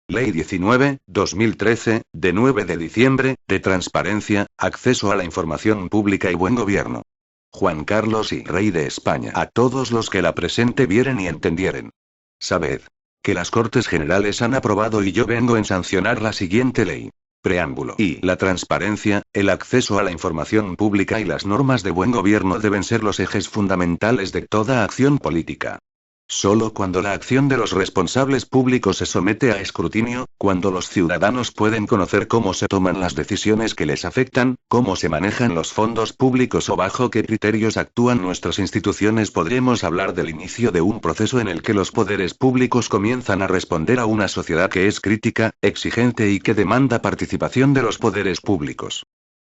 Ley 19/2013, de 9 de diciembre, de transparencia, acceso a la información pública y buen gobierno. Juan Carlos y Rey de España. A todos los que la presente vieren y entendieren. Sabed que las Cortes Generales han aprobado y yo vengo en sancionar la siguiente ley. Preámbulo. Y la transparencia, el acceso a la información pública y las normas de buen gobierno deben ser los ejes fundamentales de toda acción política. Solo cuando la acción de los responsables públicos se somete a escrutinio, cuando los ciudadanos pueden conocer cómo se toman las decisiones que les afectan, cómo se manejan los fondos públicos o bajo qué criterios actúan nuestras instituciones, podremos hablar del inicio de un proceso en el que los poderes públicos comienzan a responder a una sociedad que es crítica, exigente y que demanda participación de los poderes públicos.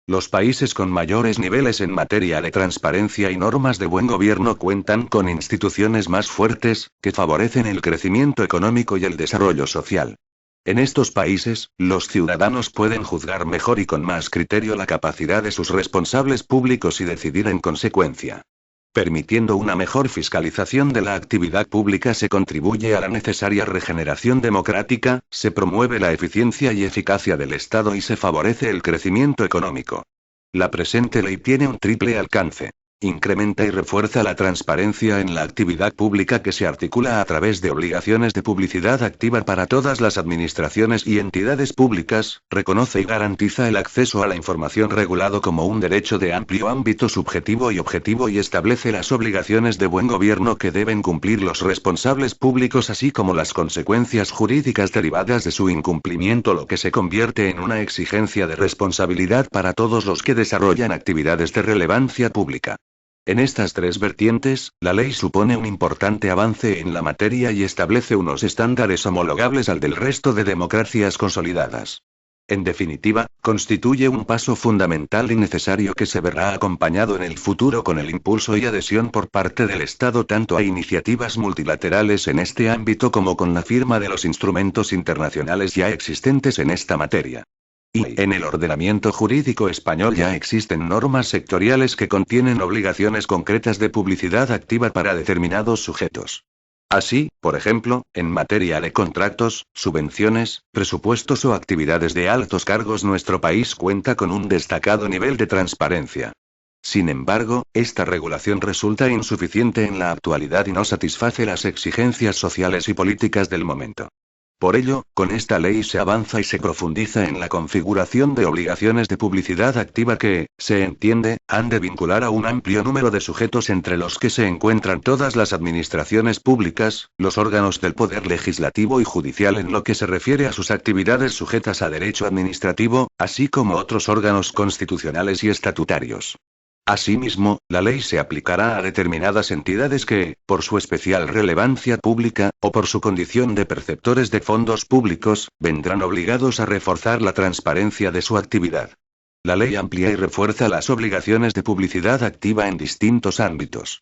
Los países con mayores niveles en materia de transparencia y normas de buen gobierno cuentan con instituciones más fuertes, que favorecen el crecimiento económico y el desarrollo social. En estos países, los ciudadanos pueden juzgar mejor y con más criterio la capacidad de sus responsables públicos y decidir en consecuencia. Permitiendo una mejor fiscalización de la actividad pública se contribuye a la necesaria regeneración democrática, se promueve la eficiencia y eficacia del Estado y se favorece el crecimiento económico. La presente ley tiene un triple alcance. Incrementa y refuerza la transparencia en la actividad pública que se articula a través de obligaciones de publicidad activa para todas las administraciones y entidades públicas, reconoce y garantiza el acceso a la información regulado como un derecho de amplio ámbito subjetivo y objetivo y establece las obligaciones de buen gobierno que deben cumplir los responsables públicos así como las consecuencias jurídicas derivadas de su incumplimiento, lo que se convierte en una exigencia de responsabilidad para todos los que desarrollan actividades de relevancia pública. En estas tres vertientes, la ley supone un importante avance en la materia y establece unos estándares homologables al del resto de democracias consolidadas. En definitiva, constituye un paso fundamental y necesario que se verá acompañado en el futuro con el impulso y adhesión por parte del Estado tanto a iniciativas multilaterales en este ámbito como con la firma de los instrumentos internacionales ya existentes en esta materia. Y en el ordenamiento jurídico español ya existen normas sectoriales que contienen obligaciones concretas de publicidad activa para determinados sujetos. Así, por ejemplo, en materia de contratos, subvenciones, presupuestos o actividades de altos cargos, nuestro país cuenta con un destacado nivel de transparencia. Sin embargo, esta regulación resulta insuficiente en la actualidad y no satisface las exigencias sociales y políticas del momento. Por ello, con esta ley se avanza y se profundiza en la configuración de obligaciones de publicidad activa que, se entiende, han de vincular a un amplio número de sujetos entre los que se encuentran todas las administraciones públicas, los órganos del poder legislativo y judicial en lo que se refiere a sus actividades sujetas a derecho administrativo, así como otros órganos constitucionales y estatutarios. Asimismo, la ley se aplicará a determinadas entidades que, por su especial relevancia pública, o por su condición de perceptores de fondos públicos, vendrán obligados a reforzar la transparencia de su actividad. La ley amplía y refuerza las obligaciones de publicidad activa en distintos ámbitos.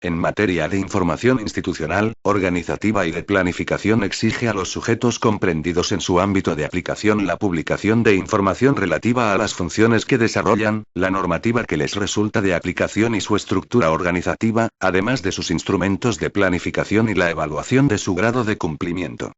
En materia de información institucional, organizativa y de planificación exige a los sujetos comprendidos en su ámbito de aplicación la publicación de información relativa a las funciones que desarrollan, la normativa que les resulta de aplicación y su estructura organizativa, además de sus instrumentos de planificación y la evaluación de su grado de cumplimiento.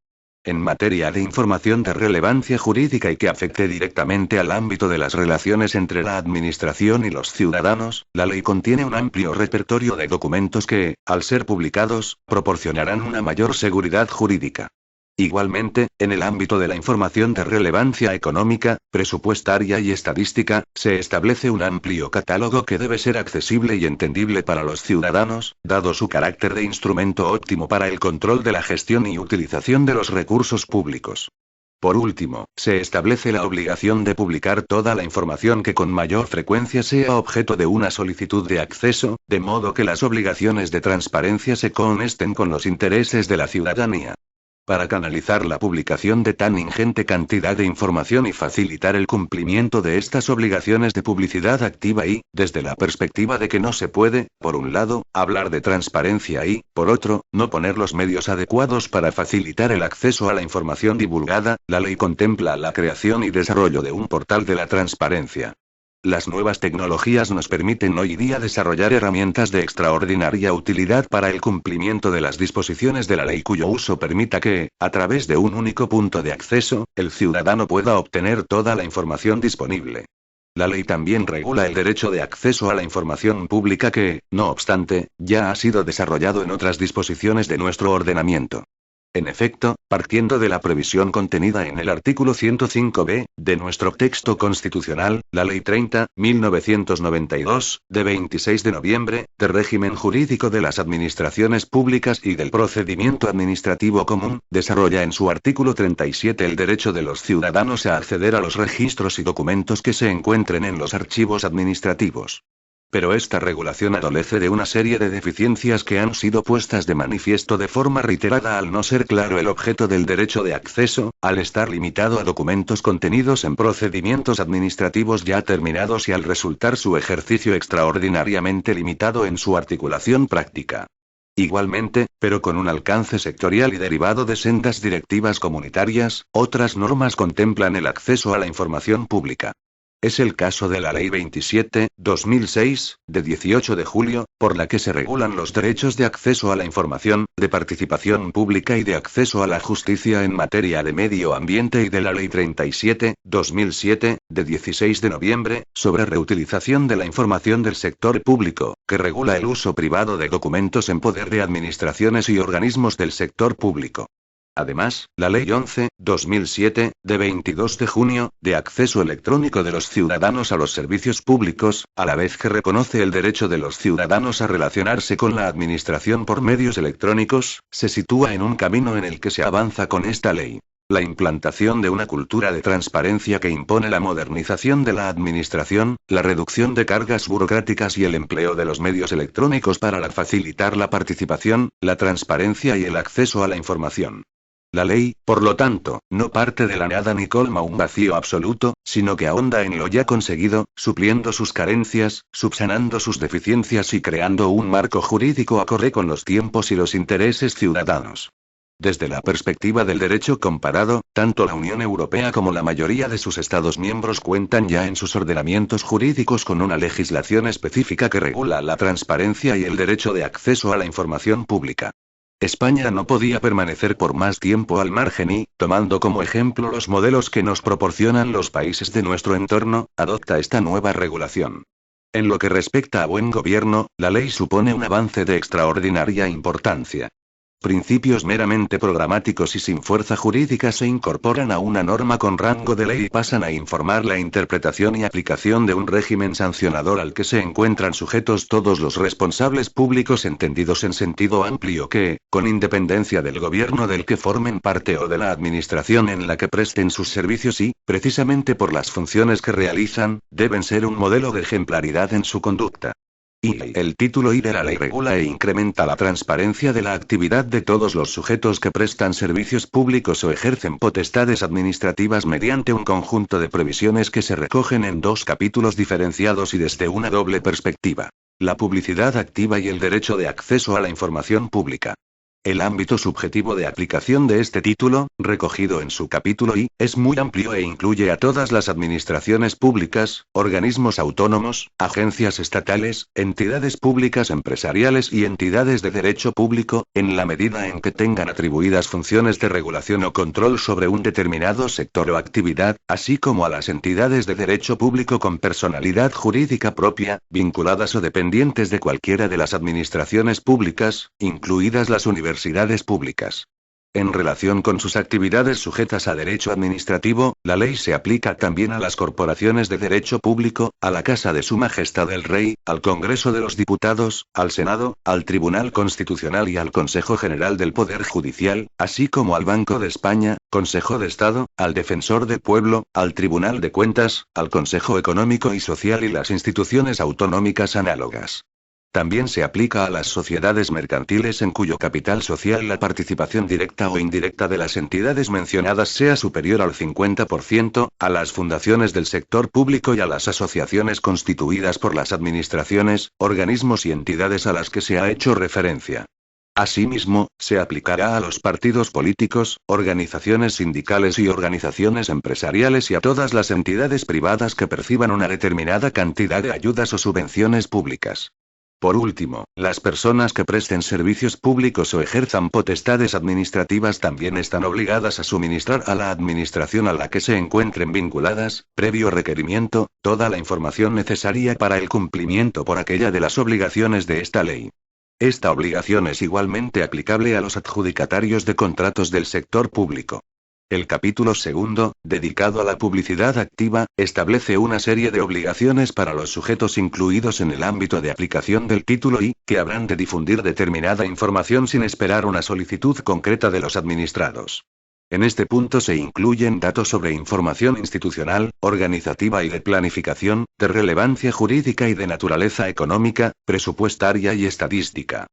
En materia de información de relevancia jurídica y que afecte directamente al ámbito de las relaciones entre la administración y los ciudadanos, la ley contiene un amplio repertorio de documentos que, al ser publicados, proporcionarán una mayor seguridad jurídica. Igualmente, en el ámbito de la información de relevancia económica, presupuestaria y estadística, se establece un amplio catálogo que debe ser accesible y entendible para los ciudadanos, dado su carácter de instrumento óptimo para el control de la gestión y utilización de los recursos públicos. Por último, se establece la obligación de publicar toda la información que con mayor frecuencia sea objeto de una solicitud de acceso, de modo que las obligaciones de transparencia se conecten con los intereses de la ciudadanía. Para canalizar la publicación de tan ingente cantidad de información y facilitar el cumplimiento de estas obligaciones de publicidad activa y, desde la perspectiva de que no se puede, por un lado, hablar de transparencia y, por otro, no poner los medios adecuados para facilitar el acceso a la información divulgada, la ley contempla la creación y desarrollo de un portal de la transparencia. Las nuevas tecnologías nos permiten hoy día desarrollar herramientas de extraordinaria utilidad para el cumplimiento de las disposiciones de la ley cuyo uso permita que, a través de un único punto de acceso, el ciudadano pueda obtener toda la información disponible. La ley también regula el derecho de acceso a la información pública que, no obstante, ya ha sido desarrollado en otras disposiciones de nuestro ordenamiento. En efecto, partiendo de la previsión contenida en el artículo 105b, de nuestro texto constitucional, la Ley 30.1992, de 26 de noviembre, de régimen jurídico de las administraciones públicas y del procedimiento administrativo común, desarrolla en su artículo 37 el derecho de los ciudadanos a acceder a los registros y documentos que se encuentren en los archivos administrativos. Pero esta regulación adolece de una serie de deficiencias que han sido puestas de manifiesto de forma reiterada al no ser claro el objeto del derecho de acceso, al estar limitado a documentos contenidos en procedimientos administrativos ya terminados y al resultar su ejercicio extraordinariamente limitado en su articulación práctica. Igualmente, pero con un alcance sectorial y derivado de sendas directivas comunitarias, otras normas contemplan el acceso a la información pública. Es el caso de la Ley 27/2006, de 18 de julio, por la que se regulan los derechos de acceso a la información, de participación pública y de acceso a la justicia en materia de medio ambiente y de la Ley 37/2007, de 16 de noviembre, sobre reutilización de la información del sector público, que regula el uso privado de documentos en poder de administraciones y organismos del sector público. Además, la Ley 11/2007, de 22 de junio, de acceso electrónico de los ciudadanos a los servicios públicos, a la vez que reconoce el derecho de los ciudadanos a relacionarse con la administración por medios electrónicos, se sitúa en un camino en el que se avanza con esta ley. La implantación de una cultura de transparencia que impone la modernización de la administración, la reducción de cargas burocráticas y el empleo de los medios electrónicos para facilitar la participación, la transparencia y el acceso a la información. La ley, por lo tanto, no parte de la nada ni colma un vacío absoluto, sino que ahonda en lo ya conseguido, supliendo sus carencias, subsanando sus deficiencias y creando un marco jurídico acorde con los tiempos y los intereses ciudadanos. Desde la perspectiva del derecho comparado, tanto la Unión Europea como la mayoría de sus Estados miembros cuentan ya en sus ordenamientos jurídicos con una legislación específica que regula la transparencia y el derecho de acceso a la información pública. España no podía permanecer por más tiempo al margen y, tomando como ejemplo los modelos que nos proporcionan los países de nuestro entorno, adopta esta nueva regulación. En lo que respecta a buen gobierno, la ley supone un avance de extraordinaria importancia. Principios meramente programáticos y sin fuerza jurídica se incorporan a una norma con rango de ley y pasan a informar la interpretación y aplicación de un régimen sancionador al que se encuentran sujetos todos los responsables públicos entendidos en sentido amplio que, con independencia del gobierno del que formen parte o de la administración en la que presten sus servicios y, precisamente por las funciones que realizan, deben ser un modelo de ejemplaridad en su conducta. Y el título I de la ley regula e incrementa la transparencia de la actividad de todos los sujetos que prestan servicios públicos o ejercen potestades administrativas mediante un conjunto de previsiones que se recogen en dos capítulos diferenciados y desde una doble perspectiva: la publicidad activa y el derecho de acceso a la información pública. El ámbito subjetivo de aplicación de este título, recogido en su capítulo I, es muy amplio e incluye a todas las administraciones públicas, organismos autónomos, agencias estatales, entidades públicas empresariales y entidades de derecho público, en la medida en que tengan atribuidas funciones de regulación o control sobre un determinado sector o actividad, así como a las entidades de derecho público con personalidad jurídica propia, vinculadas o dependientes de cualquiera de las administraciones públicas, incluidas las universidades públicas. En relación con sus actividades sujetas a derecho administrativo, la ley se aplica también a las corporaciones de derecho público, a la Casa de Su Majestad el Rey, al Congreso de los Diputados, al Senado, al Tribunal Constitucional y al Consejo General del Poder Judicial, así como al Banco de España, Consejo de Estado, al Defensor del Pueblo, al Tribunal de Cuentas, al Consejo Económico y Social y las instituciones autonómicas análogas. También se aplica a las sociedades mercantiles en cuyo capital social la participación directa o indirecta de las entidades mencionadas sea superior al 50%, a las fundaciones del sector público y a las asociaciones constituidas por las administraciones, organismos y entidades a las que se ha hecho referencia. Asimismo, se aplicará a los partidos políticos, organizaciones sindicales y organizaciones empresariales y a todas las entidades privadas que perciban una determinada cantidad de ayudas o subvenciones públicas. Por último, las personas que presten servicios públicos o ejerzan potestades administrativas también están obligadas a suministrar a la administración a la que se encuentren vinculadas, previo requerimiento, toda la información necesaria para el cumplimiento por aquella de las obligaciones de esta ley. Esta obligación es igualmente aplicable a los adjudicatarios de contratos del sector público. El capítulo segundo, dedicado a la publicidad activa, establece una serie de obligaciones para los sujetos incluidos en el ámbito de aplicación del título I, que habrán de difundir determinada información sin esperar una solicitud concreta de los administrados. En este punto se incluyen datos sobre información institucional, organizativa y de planificación, de relevancia jurídica y de naturaleza económica, presupuestaria y estadística.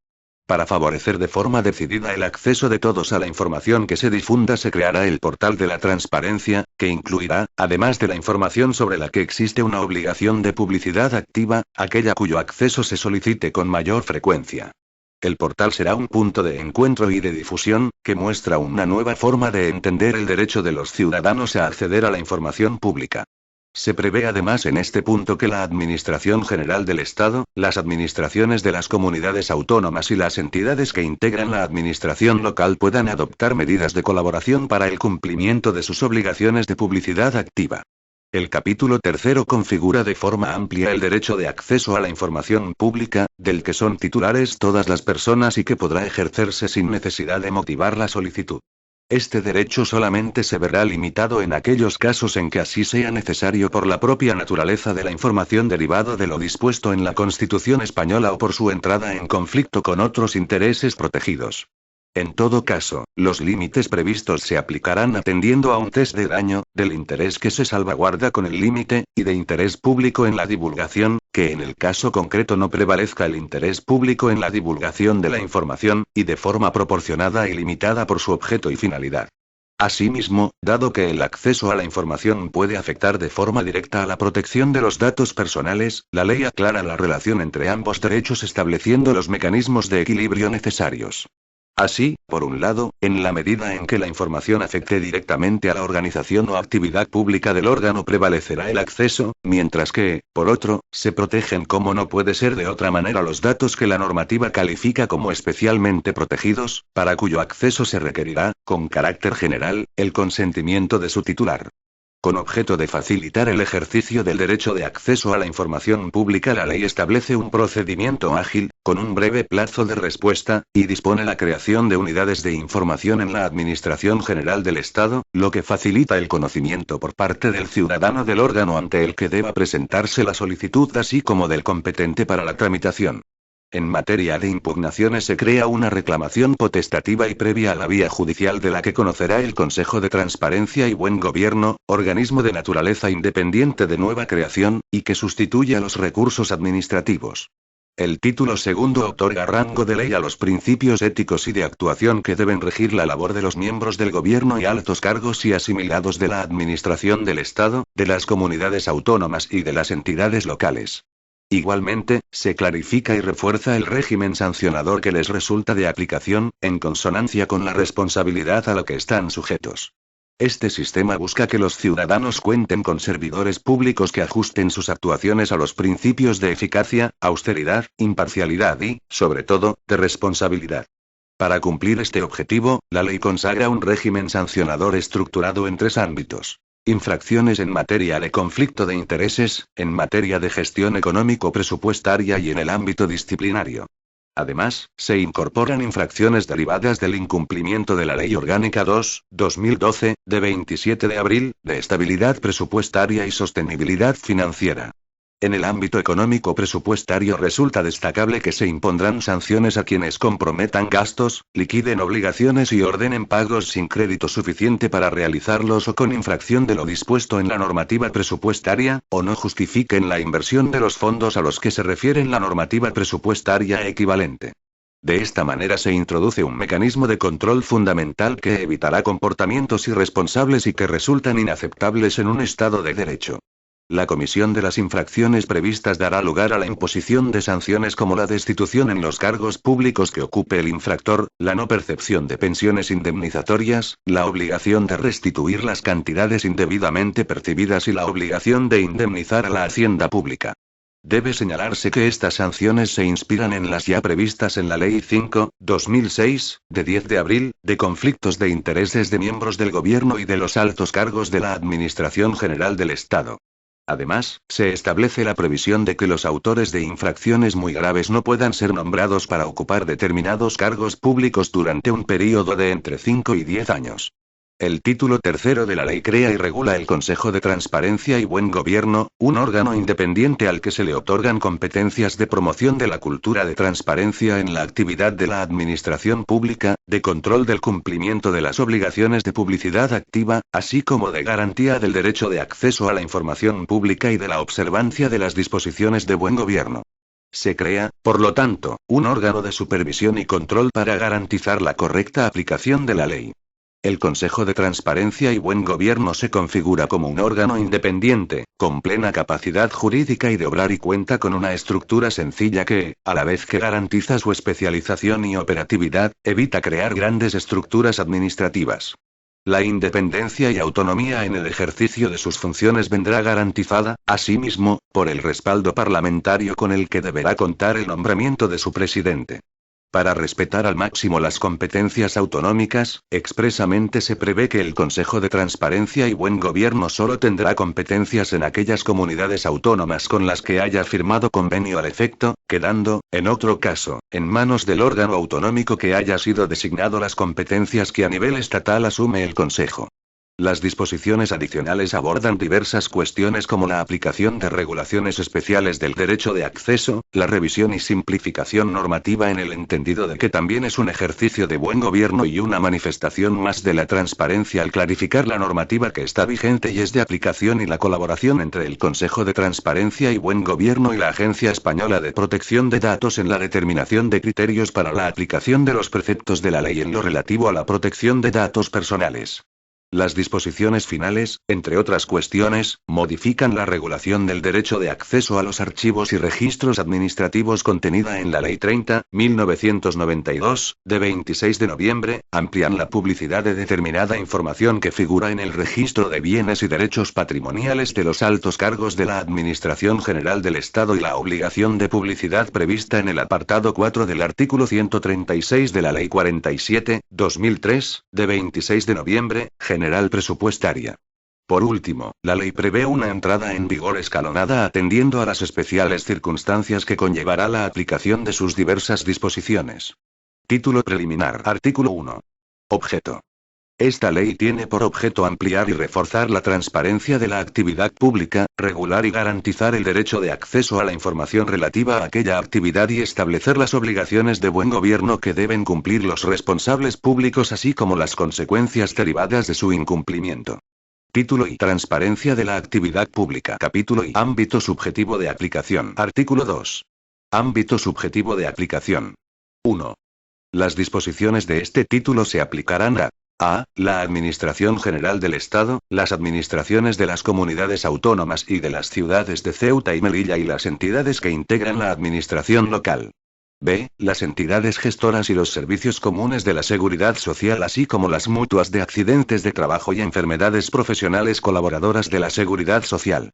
Para favorecer de forma decidida el acceso de todos a la información que se difunda, se creará el portal de la transparencia, que incluirá, además de la información sobre la que existe una obligación de publicidad activa, aquella cuyo acceso se solicite con mayor frecuencia. El portal será un punto de encuentro y de difusión, que muestra una nueva forma de entender el derecho de los ciudadanos a acceder a la información pública. Se prevé además en este punto que la Administración General del Estado, las administraciones de las comunidades autónomas y las entidades que integran la administración local puedan adoptar medidas de colaboración para el cumplimiento de sus obligaciones de publicidad activa. El capítulo tercero configura de forma amplia el derecho de acceso a la información pública, del que son titulares todas las personas y que podrá ejercerse sin necesidad de motivar la solicitud. Este derecho solamente se verá limitado en aquellos casos en que así sea necesario por la propia naturaleza de la información derivado de lo dispuesto en la Constitución española o por su entrada en conflicto con otros intereses protegidos. En todo caso, los límites previstos se aplicarán atendiendo a un test de daño, del interés que se salvaguarda con el límite, y de interés público en la divulgación, que en el caso concreto no prevalezca el interés público en la divulgación de la información, y de forma proporcionada y limitada por su objeto y finalidad. Asimismo, dado que el acceso a la información puede afectar de forma directa a la protección de los datos personales, la ley aclara la relación entre ambos derechos estableciendo los mecanismos de equilibrio necesarios. Así, por un lado, en la medida en que la información afecte directamente a la organización o actividad pública del órgano prevalecerá el acceso, mientras que, por otro, se protegen como no puede ser de otra manera los datos que la normativa califica como especialmente protegidos, para cuyo acceso se requerirá, con carácter general, el consentimiento de su titular. Con objeto de facilitar el ejercicio del derecho de acceso a la información pública, la ley establece un procedimiento ágil, con un breve plazo de respuesta, y dispone la creación de unidades de información en la Administración General del Estado, lo que facilita el conocimiento por parte del ciudadano del órgano ante el que deba presentarse la solicitud, así como del competente para la tramitación. En materia de impugnaciones se crea una reclamación potestativa y previa a la vía judicial de la que conocerá el Consejo de Transparencia y Buen Gobierno, organismo de naturaleza independiente de nueva creación, y que sustituye a los recursos administrativos. El título segundo otorga rango de ley a los principios éticos y de actuación que deben regir la labor de los miembros del gobierno y altos cargos y asimilados de la administración del Estado, de las comunidades autónomas y de las entidades locales. Igualmente, se clarifica y refuerza el régimen sancionador que les resulta de aplicación, en consonancia con la responsabilidad a la que están sujetos. Este sistema busca que los ciudadanos cuenten con servidores públicos que ajusten sus actuaciones a los principios de eficacia, austeridad, imparcialidad y, sobre todo, de responsabilidad. Para cumplir este objetivo, la ley consagra un régimen sancionador estructurado en 3 ámbitos. Infracciones en materia de conflicto de intereses, en materia de gestión económico-presupuestaria y en el ámbito disciplinario. Además, se incorporan infracciones derivadas del incumplimiento de la Ley Orgánica 2/2012, de 27 de abril, de estabilidad presupuestaria y sostenibilidad financiera. En el ámbito económico presupuestario resulta destacable que se impondrán sanciones a quienes comprometan gastos, liquiden obligaciones y ordenen pagos sin crédito suficiente para realizarlos o con infracción de lo dispuesto en la normativa presupuestaria, o no justifiquen la inversión de los fondos a los que se refiere la normativa presupuestaria equivalente. De esta manera se introduce un mecanismo de control fundamental que evitará comportamientos irresponsables y que resultan inaceptables en un Estado de Derecho. La comisión de las infracciones previstas dará lugar a la imposición de sanciones como la destitución en los cargos públicos que ocupe el infractor, la no percepción de pensiones indemnizatorias, la obligación de restituir las cantidades indebidamente percibidas y la obligación de indemnizar a la hacienda pública. Debe señalarse que estas sanciones se inspiran en las ya previstas en la Ley 5/2006, de 10 de abril, de conflictos de intereses de miembros del gobierno y de los altos cargos de la Administración General del Estado. Además, se establece la previsión de que los autores de infracciones muy graves no puedan ser nombrados para ocupar determinados cargos públicos durante un período de entre 5 y 10 años. El título tercero de la ley crea y regula el Consejo de Transparencia y Buen Gobierno, un órgano independiente al que se le otorgan competencias de promoción de la cultura de transparencia en la actividad de la administración pública, de control del cumplimiento de las obligaciones de publicidad activa, así como de garantía del derecho de acceso a la información pública y de la observancia de las disposiciones de buen gobierno. Se crea, por lo tanto, un órgano de supervisión y control para garantizar la correcta aplicación de la ley. El Consejo de Transparencia y Buen Gobierno se configura como un órgano independiente, con plena capacidad jurídica y de obrar y cuenta con una estructura sencilla que, a la vez que garantiza su especialización y operatividad, evita crear grandes estructuras administrativas. La independencia y autonomía en el ejercicio de sus funciones vendrá garantizada, asimismo, por el respaldo parlamentario con el que deberá contar el nombramiento de su presidente. Para respetar al máximo las competencias autonómicas, expresamente se prevé que el Consejo de Transparencia y Buen Gobierno solo tendrá competencias en aquellas comunidades autónomas con las que haya firmado convenio al efecto, quedando, en otro caso, en manos del órgano autonómico que haya sido designado las competencias que a nivel estatal asume el Consejo. Las disposiciones adicionales abordan diversas cuestiones como la aplicación de regulaciones especiales del derecho de acceso, la revisión y simplificación normativa en el entendido de que también es un ejercicio de buen gobierno y una manifestación más de la transparencia al clarificar la normativa que está vigente y es de aplicación y la colaboración entre el Consejo de Transparencia y Buen Gobierno y la Agencia Española de Protección de Datos en la determinación de criterios para la aplicación de los preceptos de la ley en lo relativo a la protección de datos personales. Las disposiciones finales, entre otras cuestiones, modifican la regulación del derecho de acceso a los archivos y registros administrativos contenida en la Ley 30/1992, de 26 de noviembre, amplían la publicidad de determinada información que figura en el registro de bienes y derechos patrimoniales de los altos cargos de la Administración General del Estado y la obligación de publicidad prevista en el apartado 4 del artículo 136 de la Ley 47/2003, de 26 de noviembre, General Presupuestaria. Por último, la ley prevé una entrada en vigor escalonada atendiendo a las especiales circunstancias que conllevará la aplicación de sus diversas disposiciones. Título preliminar. Artículo 1. Objeto. Esta ley tiene por objeto ampliar y reforzar la transparencia de la actividad pública, regular y garantizar el derecho de acceso a la información relativa a aquella actividad y establecer las obligaciones de buen gobierno que deben cumplir los responsables públicos así como las consecuencias derivadas de su incumplimiento. Título y transparencia de la actividad pública. Capítulo y ámbito subjetivo de aplicación. Artículo 2. Ámbito subjetivo de aplicación. 1. Las disposiciones de este título se aplicarán a la Administración General del Estado, las administraciones de las comunidades autónomas y de las ciudades de Ceuta y Melilla y las entidades que integran la administración local. B. Las entidades gestoras y los servicios comunes de la seguridad social así como las mutuas de accidentes de trabajo y enfermedades profesionales colaboradoras de la seguridad social.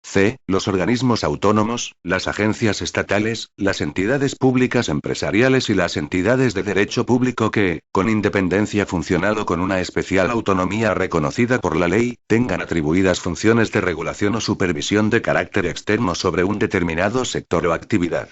C. Los organismos autónomos, las agencias estatales, las entidades públicas empresariales y las entidades de derecho público que, con independencia funcional o con una especial autonomía reconocida por la ley, tengan atribuidas funciones de regulación o supervisión de carácter externo sobre un determinado sector o actividad.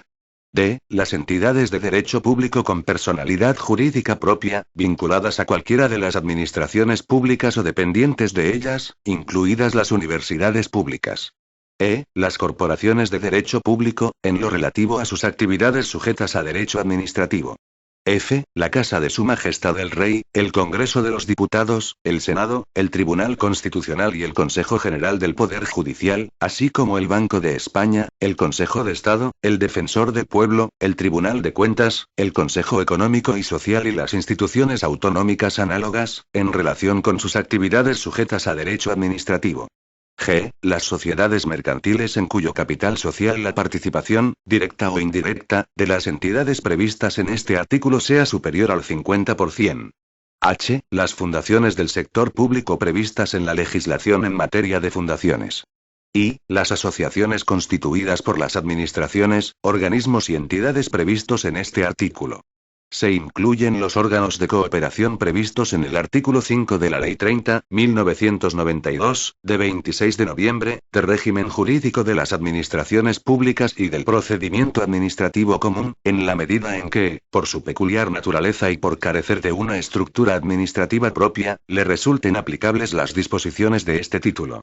D. Las entidades de derecho público con personalidad jurídica propia, vinculadas a cualquiera de las administraciones públicas o dependientes de ellas, incluidas las universidades públicas. E. Las corporaciones de derecho público, en lo relativo a sus actividades sujetas a derecho administrativo. F. La Casa de Su Majestad el Rey, el Congreso de los Diputados, el Senado, el Tribunal Constitucional y el Consejo General del Poder Judicial, así como el Banco de España, el Consejo de Estado, el Defensor del Pueblo, el Tribunal de Cuentas, el Consejo Económico y Social y las instituciones autonómicas análogas, en relación con sus actividades sujetas a derecho administrativo. G. Las sociedades mercantiles en cuyo capital social la participación, directa o indirecta, de las entidades previstas en este artículo sea superior al 50%. H. Las fundaciones del sector público previstas en la legislación en materia de fundaciones. I. Las asociaciones constituidas por las administraciones, organismos y entidades previstos en este artículo. Se incluyen los órganos de cooperación previstos en el artículo 5 de la Ley 30.1992, de 26 de noviembre, de régimen jurídico de las administraciones públicas y del procedimiento administrativo común, en la medida en que, por su peculiar naturaleza y por carecer de una estructura administrativa propia, le resulten aplicables las disposiciones de este título.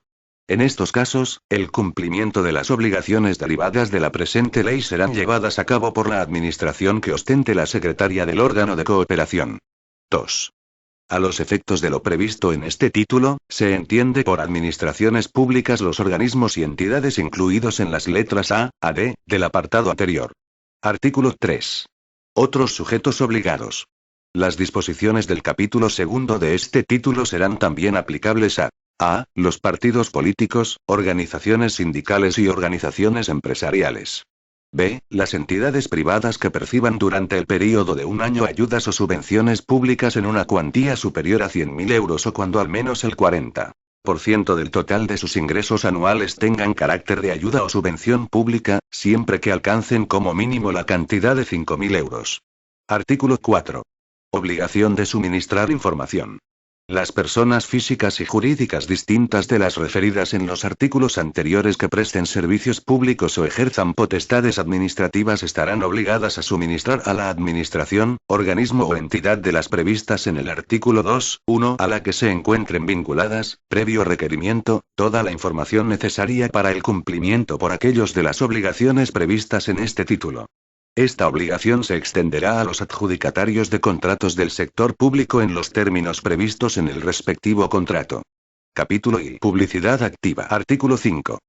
En estos casos, el cumplimiento de las obligaciones derivadas de la presente ley serán llevadas a cabo por la administración que ostente la secretaria del órgano de cooperación. 2. A los efectos de lo previsto en este título, se entiende por administraciones públicas los organismos y entidades incluidos en las letras A a D del apartado anterior. Artículo 3. Otros sujetos obligados. Las disposiciones del capítulo segundo de este título serán también aplicables a los partidos políticos, organizaciones sindicales y organizaciones empresariales. B. Las entidades privadas que perciban durante el período de un año ayudas o subvenciones públicas en una cuantía superior a 100.000 euros o cuando al menos el 40% del total de sus ingresos anuales tengan carácter de ayuda o subvención pública, siempre que alcancen como mínimo la cantidad de 5.000 euros. Artículo 4. Obligación de suministrar información. Las personas físicas y jurídicas distintas de las referidas en los artículos anteriores que presten servicios públicos o ejerzan potestades administrativas estarán obligadas a suministrar a la Administración, organismo o entidad de las previstas en el artículo 2.1 a la que se encuentren vinculadas, previo requerimiento, toda la información necesaria para el cumplimiento por aquellos de las obligaciones previstas en este título. Esta obligación se extenderá a los adjudicatarios de contratos del sector público en los términos previstos en el respectivo contrato. Capítulo I. Publicidad activa. Artículo 5.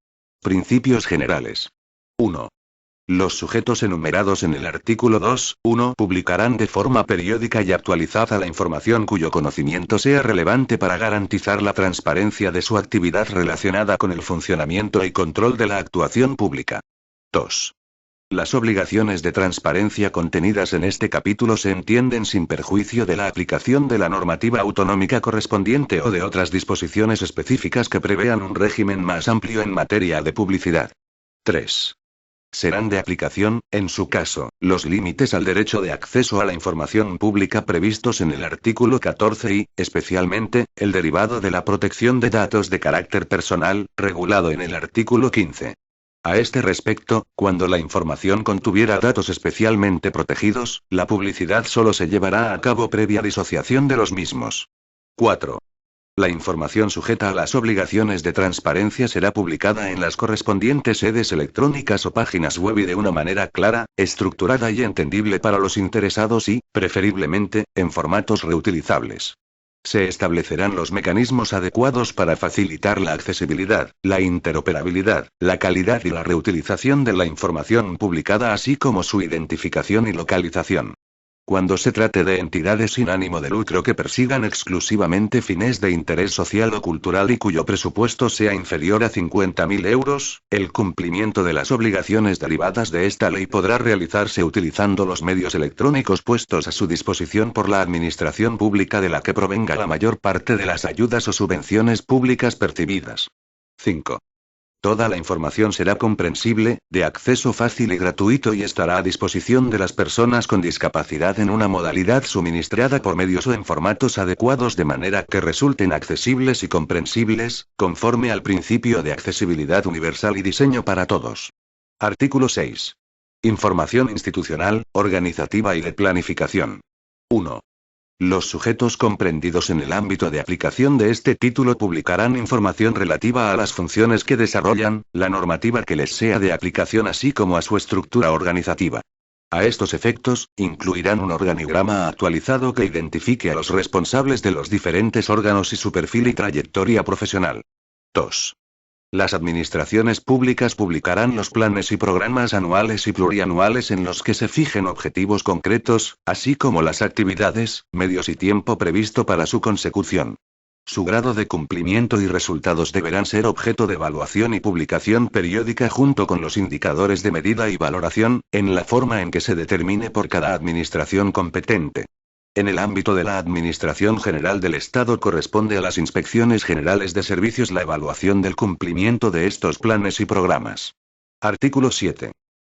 Principios generales. 1. Los sujetos enumerados en el artículo 2.1 publicarán de forma periódica y actualizada la información cuyo conocimiento sea relevante para garantizar la transparencia de su actividad relacionada con el funcionamiento y control de la actuación pública. 2. Las obligaciones de transparencia contenidas en este capítulo se entienden sin perjuicio de la aplicación de la normativa autonómica correspondiente o de otras disposiciones específicas que prevean un régimen más amplio en materia de publicidad. 3. Serán de aplicación, en su caso, los límites al derecho de acceso a la información pública previstos en el artículo 14 y, especialmente, el derivado de la protección de datos de carácter personal, regulado en el artículo 15. A este respecto, cuando la información contuviera datos especialmente protegidos, la publicidad solo se llevará a cabo previa disociación de los mismos. 4. La información sujeta a las obligaciones de transparencia será publicada en las correspondientes sedes electrónicas o páginas web y de una manera clara, estructurada y entendible para los interesados y, preferiblemente, en formatos reutilizables. Se establecerán los mecanismos adecuados para facilitar la accesibilidad, la interoperabilidad, la calidad y la reutilización de la información publicada, así como su identificación y localización. Cuando se trate de entidades sin ánimo de lucro que persigan exclusivamente fines de interés social o cultural y cuyo presupuesto sea inferior a 50.000 euros, el cumplimiento de las obligaciones derivadas de esta ley podrá realizarse utilizando los medios electrónicos puestos a su disposición por la administración pública de la que provenga la mayor parte de las ayudas o subvenciones públicas percibidas. 5. Toda la información será comprensible, de acceso fácil y gratuito y estará a disposición de las personas con discapacidad en una modalidad suministrada por medios o en formatos adecuados de manera que resulten accesibles y comprensibles, conforme al principio de accesibilidad universal y diseño para todos. Artículo 6. Información institucional, organizativa y de planificación. 1. Los sujetos comprendidos en el ámbito de aplicación de este título publicarán información relativa a las funciones que desarrollan, la normativa que les sea de aplicación así como a su estructura organizativa. A estos efectos, incluirán un organigrama actualizado que identifique a los responsables de los diferentes órganos y su perfil y trayectoria profesional. 2. Las administraciones públicas publicarán los planes y programas anuales y plurianuales en los que se fijen objetivos concretos, así como las actividades, medios y tiempo previsto para su consecución. Su grado de cumplimiento y resultados deberán ser objeto de evaluación y publicación periódica junto con los indicadores de medida y valoración, en la forma en que se determine por cada administración competente. En el ámbito de la Administración General del Estado corresponde a las Inspecciones Generales de Servicios la evaluación del cumplimiento de estos planes y programas. Artículo 7.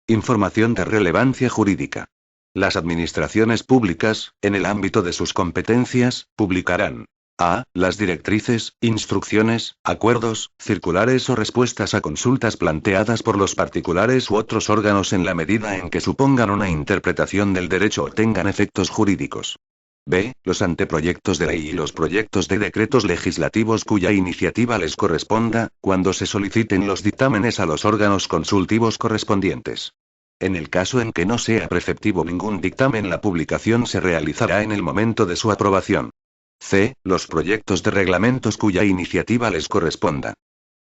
Información de relevancia jurídica. Las administraciones públicas, en el ámbito de sus competencias, publicarán a. Las directrices, instrucciones, acuerdos, circulares o respuestas a consultas planteadas por los particulares u otros órganos en la medida en que supongan una interpretación del derecho o tengan efectos jurídicos. B. Los anteproyectos de ley y los proyectos de decretos legislativos cuya iniciativa les corresponda, cuando se soliciten los dictámenes a los órganos consultivos correspondientes. En el caso en que no sea preceptivo ningún dictamen, la publicación se realizará en el momento de su aprobación. C. Los proyectos de reglamentos cuya iniciativa les corresponda.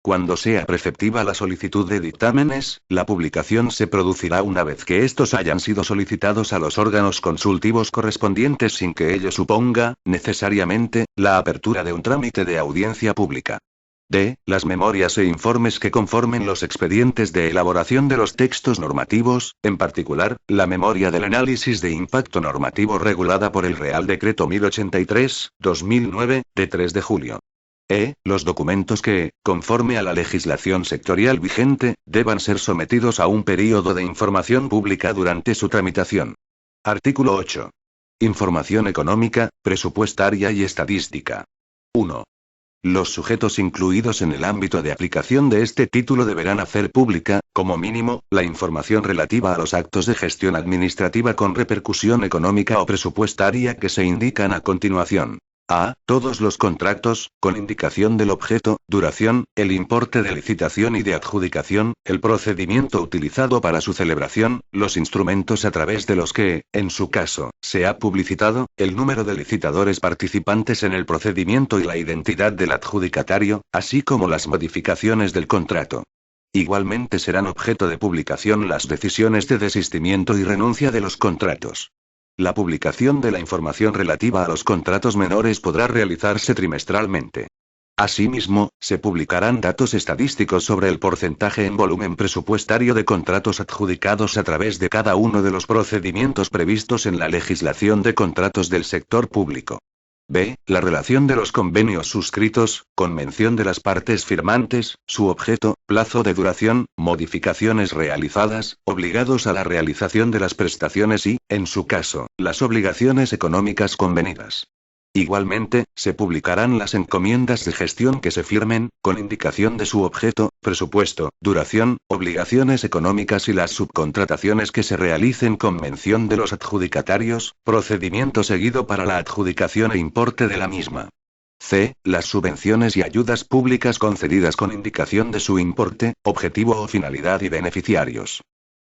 Cuando sea preceptiva la solicitud de dictámenes, la publicación se producirá una vez que estos hayan sido solicitados a los órganos consultivos correspondientes sin que ello suponga, necesariamente, la apertura de un trámite de audiencia pública. D. Las memorias e informes que conformen los expedientes de elaboración de los textos normativos, en particular, la memoria del análisis de impacto normativo regulada por el Real Decreto 1083/2009, de 3 de julio. E. Los documentos que, conforme a la legislación sectorial vigente, deban ser sometidos a un período de información pública durante su tramitación. Artículo 8. Información económica, presupuestaria y estadística. 1. Los sujetos incluidos en el ámbito de aplicación de este título deberán hacer pública, como mínimo, la información relativa a los actos de gestión administrativa con repercusión económica o presupuestaria que se indican a continuación. A. Todos los contratos, con indicación del objeto, duración, el importe de licitación y de adjudicación, el procedimiento utilizado para su celebración, los instrumentos a través de los que, en su caso, se ha publicitado, el número de licitadores participantes en el procedimiento y la identidad del adjudicatario, así como las modificaciones del contrato. Igualmente serán objeto de publicación las decisiones de desistimiento y renuncia de los contratos. La publicación de la información relativa a los contratos menores podrá realizarse trimestralmente. Asimismo, se publicarán datos estadísticos sobre el porcentaje en volumen presupuestario de contratos adjudicados a través de cada uno de los procedimientos previstos en la legislación de contratos del sector público. B. La relación de los convenios suscritos, con mención de las partes firmantes, su objeto, plazo de duración, modificaciones realizadas, obligados a la realización de las prestaciones y, en su caso, las obligaciones económicas convenidas. Igualmente, se publicarán las encomiendas de gestión que se firmen, con indicación de su objeto, presupuesto, duración, obligaciones económicas y las subcontrataciones que se realicen con mención de los adjudicatarios, procedimiento seguido para la adjudicación e importe de la misma. C. Las subvenciones y ayudas públicas concedidas con indicación de su importe, objetivo o finalidad y beneficiarios.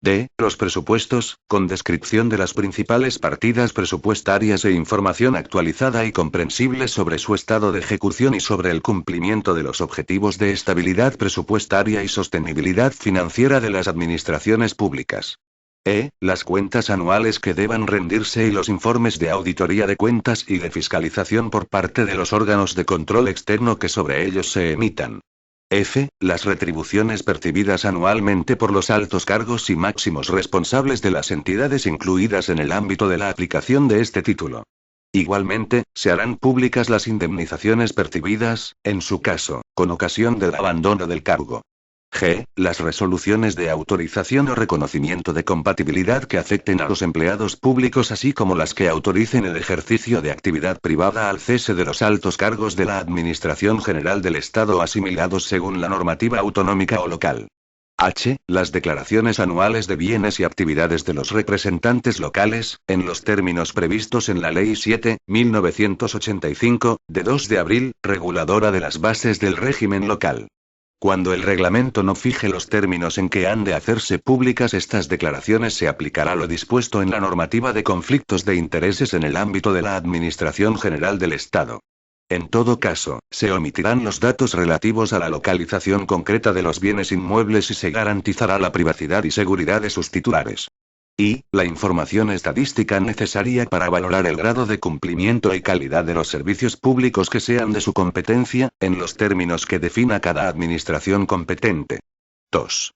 D. Los presupuestos, con descripción de las principales partidas presupuestarias e información actualizada y comprensible sobre su estado de ejecución y sobre el cumplimiento de los objetivos de estabilidad presupuestaria y sostenibilidad financiera de las administraciones públicas. E. Las cuentas anuales que deban rendirse y los informes de auditoría de cuentas y de fiscalización por parte de los órganos de control externo que sobre ellos se emitan. F. Las retribuciones percibidas anualmente por los altos cargos y máximos responsables de las entidades incluidas en el ámbito de la aplicación de este título. Igualmente, se harán públicas las indemnizaciones percibidas, en su caso, con ocasión del abandono del cargo. G. Las resoluciones de autorización o reconocimiento de compatibilidad que afecten a los empleados públicos así como las que autoricen el ejercicio de actividad privada al cese de los altos cargos de la Administración General del Estado asimilados según la normativa autonómica o local. H. Las declaraciones anuales de bienes y actividades de los representantes locales, en los términos previstos en la Ley 7/1985, de 2 de abril, reguladora de las bases del régimen local. Cuando el reglamento no fije los términos en que han de hacerse públicas estas declaraciones, se aplicará lo dispuesto en la normativa de conflictos de intereses en el ámbito de la Administración General del Estado. En todo caso, se omitirán los datos relativos a la localización concreta de los bienes inmuebles y se garantizará la privacidad y seguridad de sus titulares. Y, la información estadística necesaria para valorar el grado de cumplimiento y calidad de los servicios públicos que sean de su competencia, en los términos que defina cada administración competente. 2.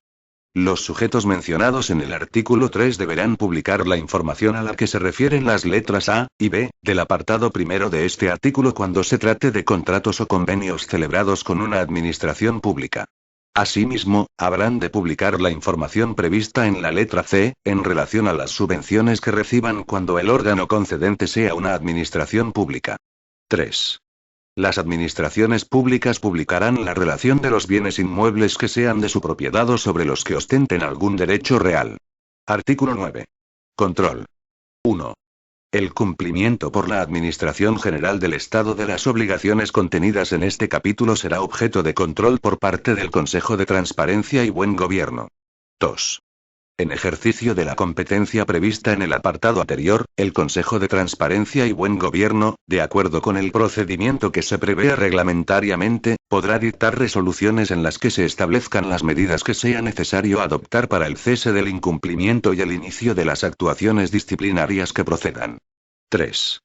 Los sujetos mencionados en el artículo 3 deberán publicar la información a la que se refieren las letras A y B del apartado primero de este artículo cuando se trate de contratos o convenios celebrados con una administración pública. Asimismo, habrán de publicar la información prevista en la letra C, en relación a las subvenciones que reciban cuando el órgano concedente sea una administración pública. 3. Las administraciones públicas publicarán la relación de los bienes inmuebles que sean de su propiedad o sobre los que ostenten algún derecho real. Artículo 9. Control. 1. El cumplimiento por la Administración General del Estado de las obligaciones contenidas en este capítulo será objeto de control por parte del Consejo de Transparencia y Buen Gobierno. 2. En ejercicio de la competencia prevista en el apartado anterior, el Consejo de Transparencia y Buen Gobierno, de acuerdo con el procedimiento que se prevea reglamentariamente, podrá dictar resoluciones en las que se establezcan las medidas que sea necesario adoptar para el cese del incumplimiento y el inicio de las actuaciones disciplinarias que procedan. 3.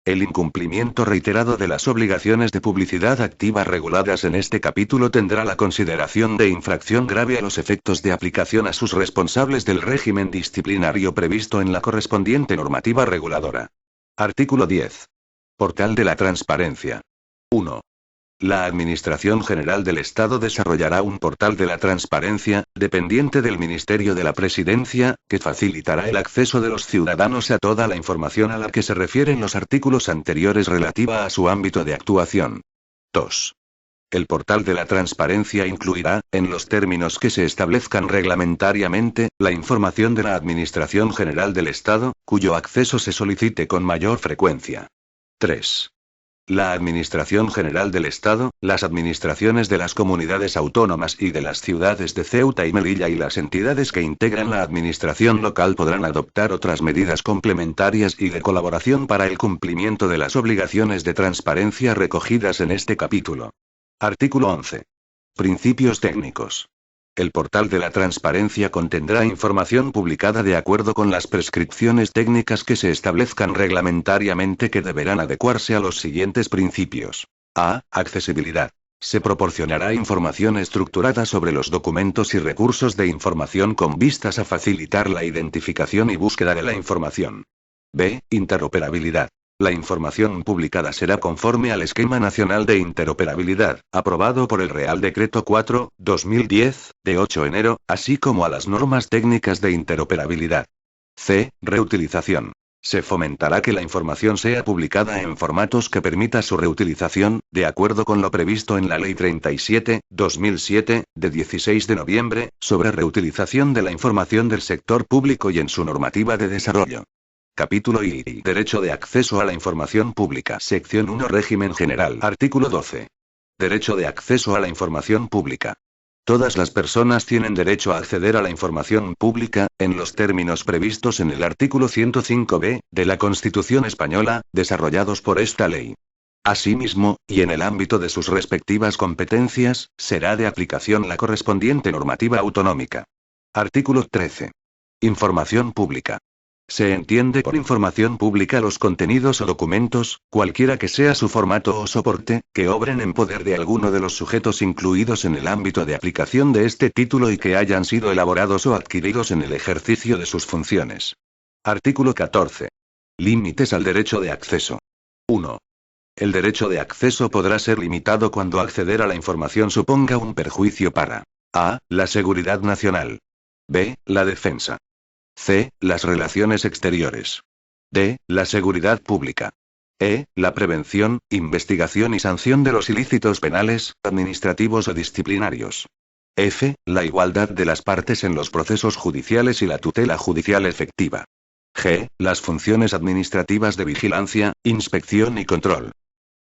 El incumplimiento reiterado de las obligaciones de publicidad activa reguladas en este capítulo tendrá la consideración de infracción grave a los efectos de aplicación a sus responsables del régimen disciplinario previsto en la correspondiente normativa reguladora. Artículo 10. Portal de la Transparencia. 1. La Administración General del Estado desarrollará un portal de la transparencia, dependiente del Ministerio de la Presidencia, que facilitará el acceso de los ciudadanos a toda la información a la que se refieren los artículos anteriores relativa a su ámbito de actuación. 2. El portal de la transparencia incluirá, en los términos que se establezcan reglamentariamente, la información de la Administración General del Estado, cuyo acceso se solicite con mayor frecuencia. 3. La Administración General del Estado, las administraciones de las comunidades autónomas y de las ciudades de Ceuta y Melilla y las entidades que integran la administración local podrán adoptar otras medidas complementarias y de colaboración para el cumplimiento de las obligaciones de transparencia recogidas en este capítulo. Artículo 11. Principios técnicos. El portal de la transparencia contendrá información publicada de acuerdo con las prescripciones técnicas que se establezcan reglamentariamente que deberán adecuarse a los siguientes principios. A. Accesibilidad. Se proporcionará información estructurada sobre los documentos y recursos de información con vistas a facilitar la identificación y búsqueda de la información. B. Interoperabilidad. La información publicada será conforme al Esquema Nacional de Interoperabilidad, aprobado por el Real Decreto 4/2010, de 8 de enero, así como a las normas técnicas de interoperabilidad. C. Reutilización. Se fomentará que la información sea publicada en formatos que permita su reutilización, de acuerdo con lo previsto en la Ley 37/2007, de 16 de noviembre, sobre reutilización de la información del sector público y en su normativa de desarrollo. Capítulo I. Derecho de acceso a la información pública. Sección 1. Régimen general. Artículo 12. Derecho de acceso a la información pública. Todas las personas tienen derecho a acceder a la información pública, en los términos previstos en el artículo 105b, de la Constitución Española, desarrollados por esta ley. Asimismo, y en el ámbito de sus respectivas competencias, será de aplicación la correspondiente normativa autonómica. Artículo 13. Información pública. Se entiende por información pública los contenidos o documentos, cualquiera que sea su formato o soporte, que obren en poder de alguno de los sujetos incluidos en el ámbito de aplicación de este título y que hayan sido elaborados o adquiridos en el ejercicio de sus funciones. Artículo 14. Límites al derecho de acceso. 1. El derecho de acceso podrá ser limitado cuando acceder a la información suponga un perjuicio para a. La seguridad nacional. b. La defensa. C. Las relaciones exteriores. D. La seguridad pública. E. La prevención, investigación y sanción de los ilícitos penales, administrativos o disciplinarios. F. La igualdad de las partes en los procesos judiciales y la tutela judicial efectiva. G. Las funciones administrativas de vigilancia, inspección y control.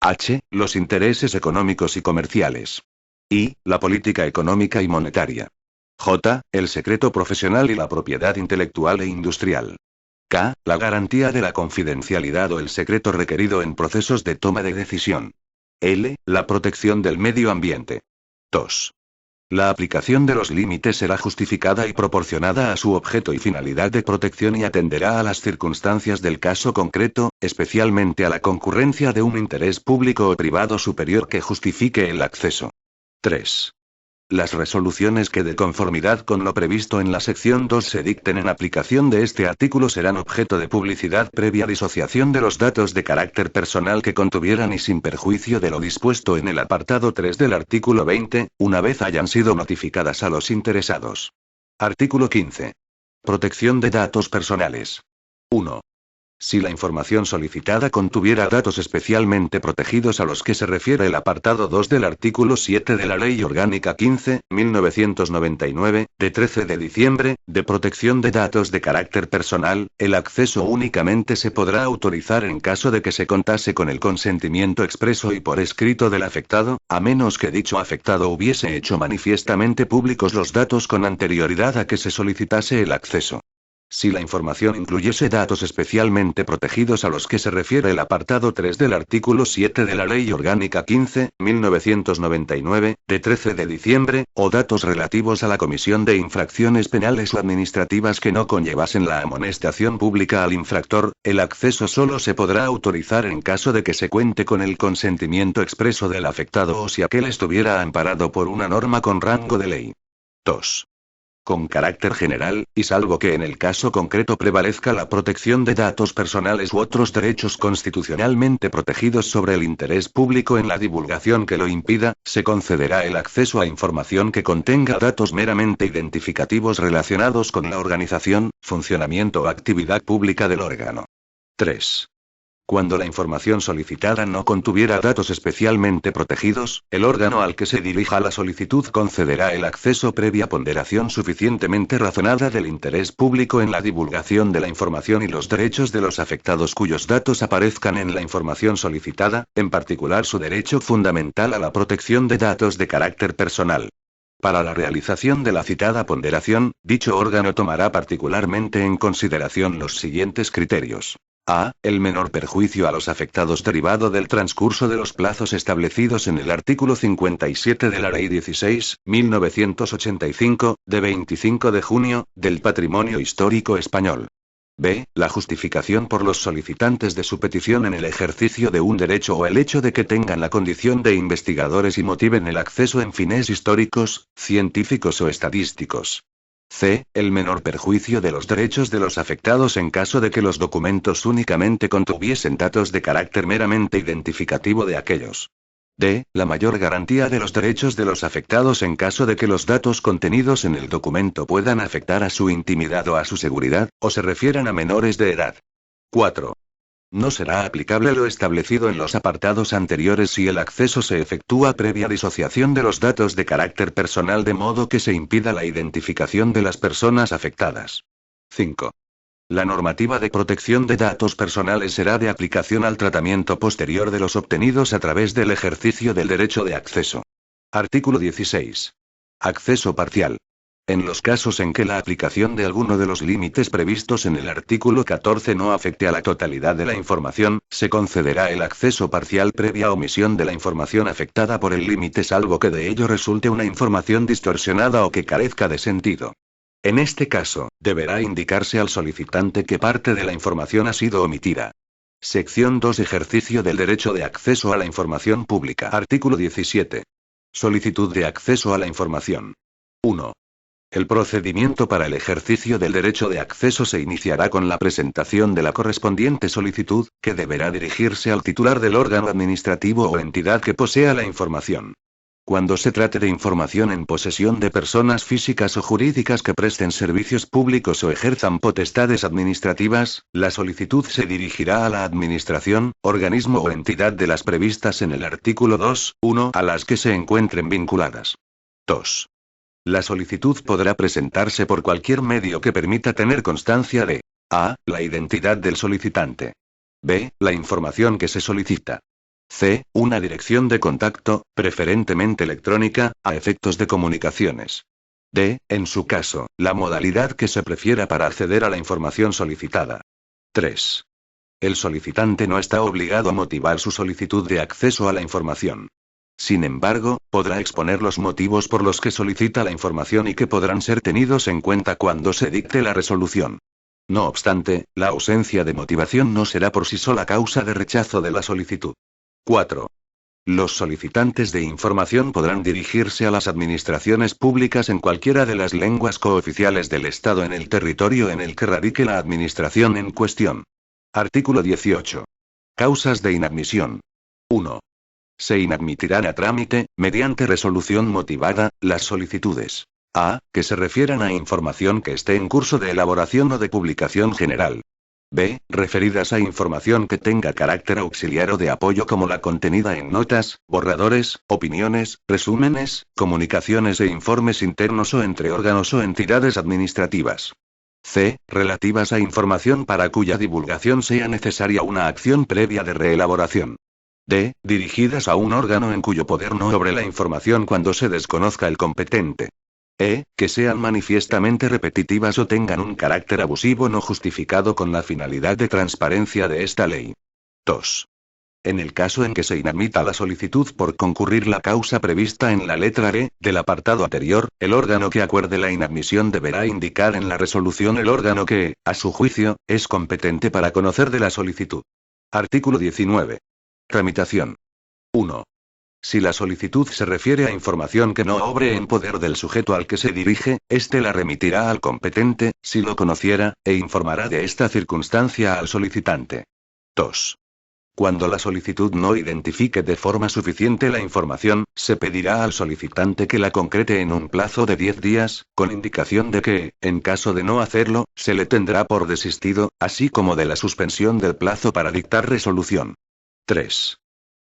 H. Los intereses económicos y comerciales. I. La política económica y monetaria. J. El secreto profesional y la propiedad intelectual e industrial. K. La garantía de la confidencialidad o el secreto requerido en procesos de toma de decisión. L. La protección del medio ambiente. 2. La aplicación de los límites será justificada y proporcionada a su objeto y finalidad de protección y atenderá a las circunstancias del caso concreto, especialmente a la concurrencia de un interés público o privado superior que justifique el acceso. 3. Las resoluciones que de conformidad con lo previsto en la sección 2 se dicten en aplicación de este artículo serán objeto de publicidad previa disociación de los datos de carácter personal que contuvieran y sin perjuicio de lo dispuesto en el apartado 3 del artículo 20, una vez hayan sido notificadas a los interesados. Artículo 15. Protección de datos personales. 1. Si la información solicitada contuviera datos especialmente protegidos a los que se refiere el apartado 2 del artículo 7 de la Ley Orgánica 15.1999, de 13 de diciembre, de protección de datos de carácter personal, el acceso únicamente se podrá autorizar en caso de que se contase con el consentimiento expreso y por escrito del afectado, a menos que dicho afectado hubiese hecho manifiestamente públicos los datos con anterioridad a que se solicitase el acceso. Si la información incluyese datos especialmente protegidos a los que se refiere el apartado 3 del artículo 7 de la Ley Orgánica 15.1999, de 13 de diciembre, o datos relativos a la comisión de infracciones penales o administrativas que no conllevasen la amonestación pública al infractor, el acceso solo se podrá autorizar en caso de que se cuente con el consentimiento expreso del afectado o si aquel estuviera amparado por una norma con rango de ley. 2. Con carácter general, y salvo que en el caso concreto prevalezca la protección de datos personales u otros derechos constitucionalmente protegidos sobre el interés público en la divulgación que lo impida, se concederá el acceso a información que contenga datos meramente identificativos relacionados con la organización, funcionamiento o actividad pública del órgano. 3. Cuando la información solicitada no contuviera datos especialmente protegidos, el órgano al que se dirija la solicitud concederá el acceso previa ponderación suficientemente razonada del interés público en la divulgación de la información y los derechos de los afectados cuyos datos aparezcan en la información solicitada, en particular su derecho fundamental a la protección de datos de carácter personal. Para la realización de la citada ponderación, dicho órgano tomará particularmente en consideración los siguientes criterios. A. El menor perjuicio a los afectados derivado del transcurso de los plazos establecidos en el artículo 57 de la Ley 16.1985, de 25 de junio, del Patrimonio Histórico Español. B. La justificación por los solicitantes de su petición en el ejercicio de un derecho o el hecho de que tengan la condición de investigadores y motiven el acceso en fines históricos, científicos o estadísticos. C. El menor perjuicio de los derechos de los afectados en caso de que los documentos únicamente contuviesen datos de carácter meramente identificativo de aquellos. D. La mayor garantía de los derechos de los afectados en caso de que los datos contenidos en el documento puedan afectar a su intimidad o a su seguridad, o se refieran a menores de edad. 4. No será aplicable lo establecido en los apartados anteriores si el acceso se efectúa previa disociación de los datos de carácter personal de modo que se impida la identificación de las personas afectadas. 5. La normativa de protección de datos personales será de aplicación al tratamiento posterior de los obtenidos a través del ejercicio del derecho de acceso. Artículo 16. Acceso parcial. En los casos en que la aplicación de alguno de los límites previstos en el artículo 14 no afecte a la totalidad de la información, se concederá el acceso parcial previa omisión de la información afectada por el límite salvo que de ello resulte una información distorsionada o que carezca de sentido. En este caso, deberá indicarse al solicitante qué parte de la información ha sido omitida. Sección 2. Ejercicio del derecho de acceso a la información pública. Artículo 17. Solicitud de acceso a la información. 1. El procedimiento para el ejercicio del derecho de acceso se iniciará con la presentación de la correspondiente solicitud, que deberá dirigirse al titular del órgano administrativo o entidad que posea la información. Cuando se trate de información en posesión de personas físicas o jurídicas que presten servicios públicos o ejerzan potestades administrativas, la solicitud se dirigirá a la administración, organismo o entidad de las previstas en el artículo 2.1 a las que se encuentren vinculadas. 2. La solicitud podrá presentarse por cualquier medio que permita tener constancia de a. La identidad del solicitante. b. La información que se solicita. c. Una dirección de contacto, preferentemente electrónica, a efectos de comunicaciones. d. En su caso, la modalidad que se prefiera para acceder a la información solicitada. 3. El solicitante no está obligado a motivar su solicitud de acceso a la información. Sin embargo, podrá exponer los motivos por los que solicita la información y que podrán ser tenidos en cuenta cuando se dicte la resolución. No obstante, la ausencia de motivación no será por sí sola causa de rechazo de la solicitud. 4. Los solicitantes de información podrán dirigirse a las administraciones públicas en cualquiera de las lenguas cooficiales del Estado en el territorio en el que radique la administración en cuestión. Artículo 18. Causas de inadmisión. 1. Se inadmitirán a trámite, mediante resolución motivada, las solicitudes a. que se refieran a información que esté en curso de elaboración o de publicación general. B. Referidas a información que tenga carácter auxiliar o de apoyo como la contenida en notas, borradores, opiniones, resúmenes, comunicaciones e informes internos o entre órganos o entidades administrativas. C. Relativas a información para cuya divulgación sea necesaria una acción previa de reelaboración. D. Dirigidas a un órgano en cuyo poder no obre la información cuando se desconozca el competente. E. Que sean manifiestamente repetitivas o tengan un carácter abusivo no justificado con la finalidad de transparencia de esta ley. 2. En el caso en que se inadmita la solicitud por concurrir la causa prevista en la letra E, del apartado anterior, el órgano que acuerde la inadmisión deberá indicar en la resolución el órgano que, a su juicio, es competente para conocer de la solicitud. Artículo 19. Tramitación. 1. Si la solicitud se refiere a información que no obre en poder del sujeto al que se dirige, éste la remitirá al competente, si lo conociera, e informará de esta circunstancia al solicitante. 2. Cuando la solicitud no identifique de forma suficiente la información, se pedirá al solicitante que la concrete en un plazo de 10 días, con indicación de que, en caso de no hacerlo, se le tendrá por desistido, así como de la suspensión del plazo para dictar resolución. 3.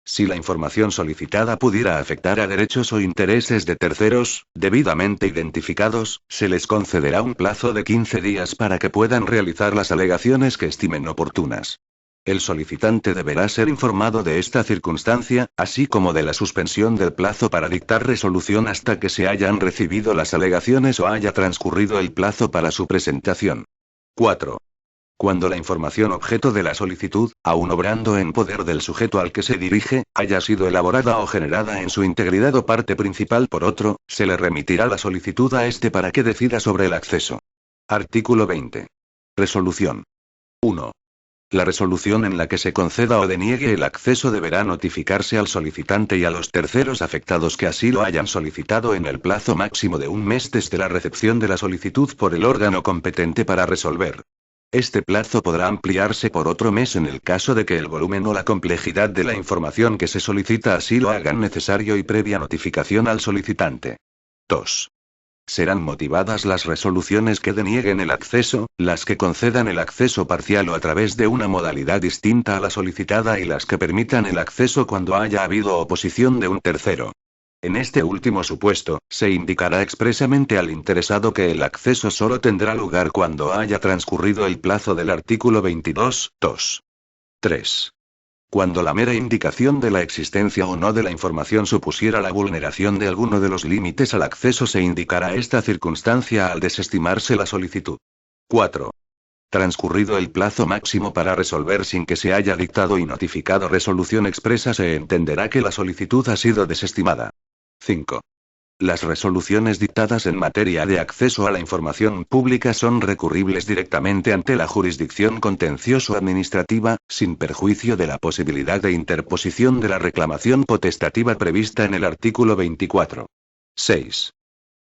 Si la información solicitada pudiera afectar a derechos o intereses de terceros, debidamente identificados, se les concederá un plazo de 15 días para que puedan realizar las alegaciones que estimen oportunas. El solicitante deberá ser informado de esta circunstancia, así como de la suspensión del plazo para dictar resolución hasta que se hayan recibido las alegaciones o haya transcurrido el plazo para su presentación. 4. Cuando la información objeto de la solicitud, aun obrando en poder del sujeto al que se dirige, haya sido elaborada o generada en su integridad o parte principal por otro, se le remitirá la solicitud a este para que decida sobre el acceso. Artículo 20. Resolución. 1. La resolución en la que se conceda o deniegue el acceso deberá notificarse al solicitante y a los terceros afectados que así lo hayan solicitado en el plazo máximo de un mes desde la recepción de la solicitud por el órgano competente para resolver. Este plazo podrá ampliarse por otro mes en el caso de que el volumen o la complejidad de la información que se solicita así lo hagan necesario y previa notificación al solicitante. 2. Serán motivadas las resoluciones que denieguen el acceso, las que concedan el acceso parcial o a través de una modalidad distinta a la solicitada y las que permitan el acceso cuando haya habido oposición de un tercero. En este último supuesto, se indicará expresamente al interesado que el acceso solo tendrá lugar cuando haya transcurrido el plazo del artículo 22, 2. 3. Cuando la mera indicación de la existencia o no de la información supusiera la vulneración de alguno de los límites al acceso, se indicará esta circunstancia al desestimarse la solicitud. 4. Transcurrido el plazo máximo para resolver sin que se haya dictado y notificado resolución expresa, se entenderá que la solicitud ha sido desestimada. 5. Las resoluciones dictadas en materia de acceso a la información pública son recurribles directamente ante la jurisdicción contencioso-administrativa, sin perjuicio de la posibilidad de interposición de la reclamación potestativa prevista en el artículo 24. 6.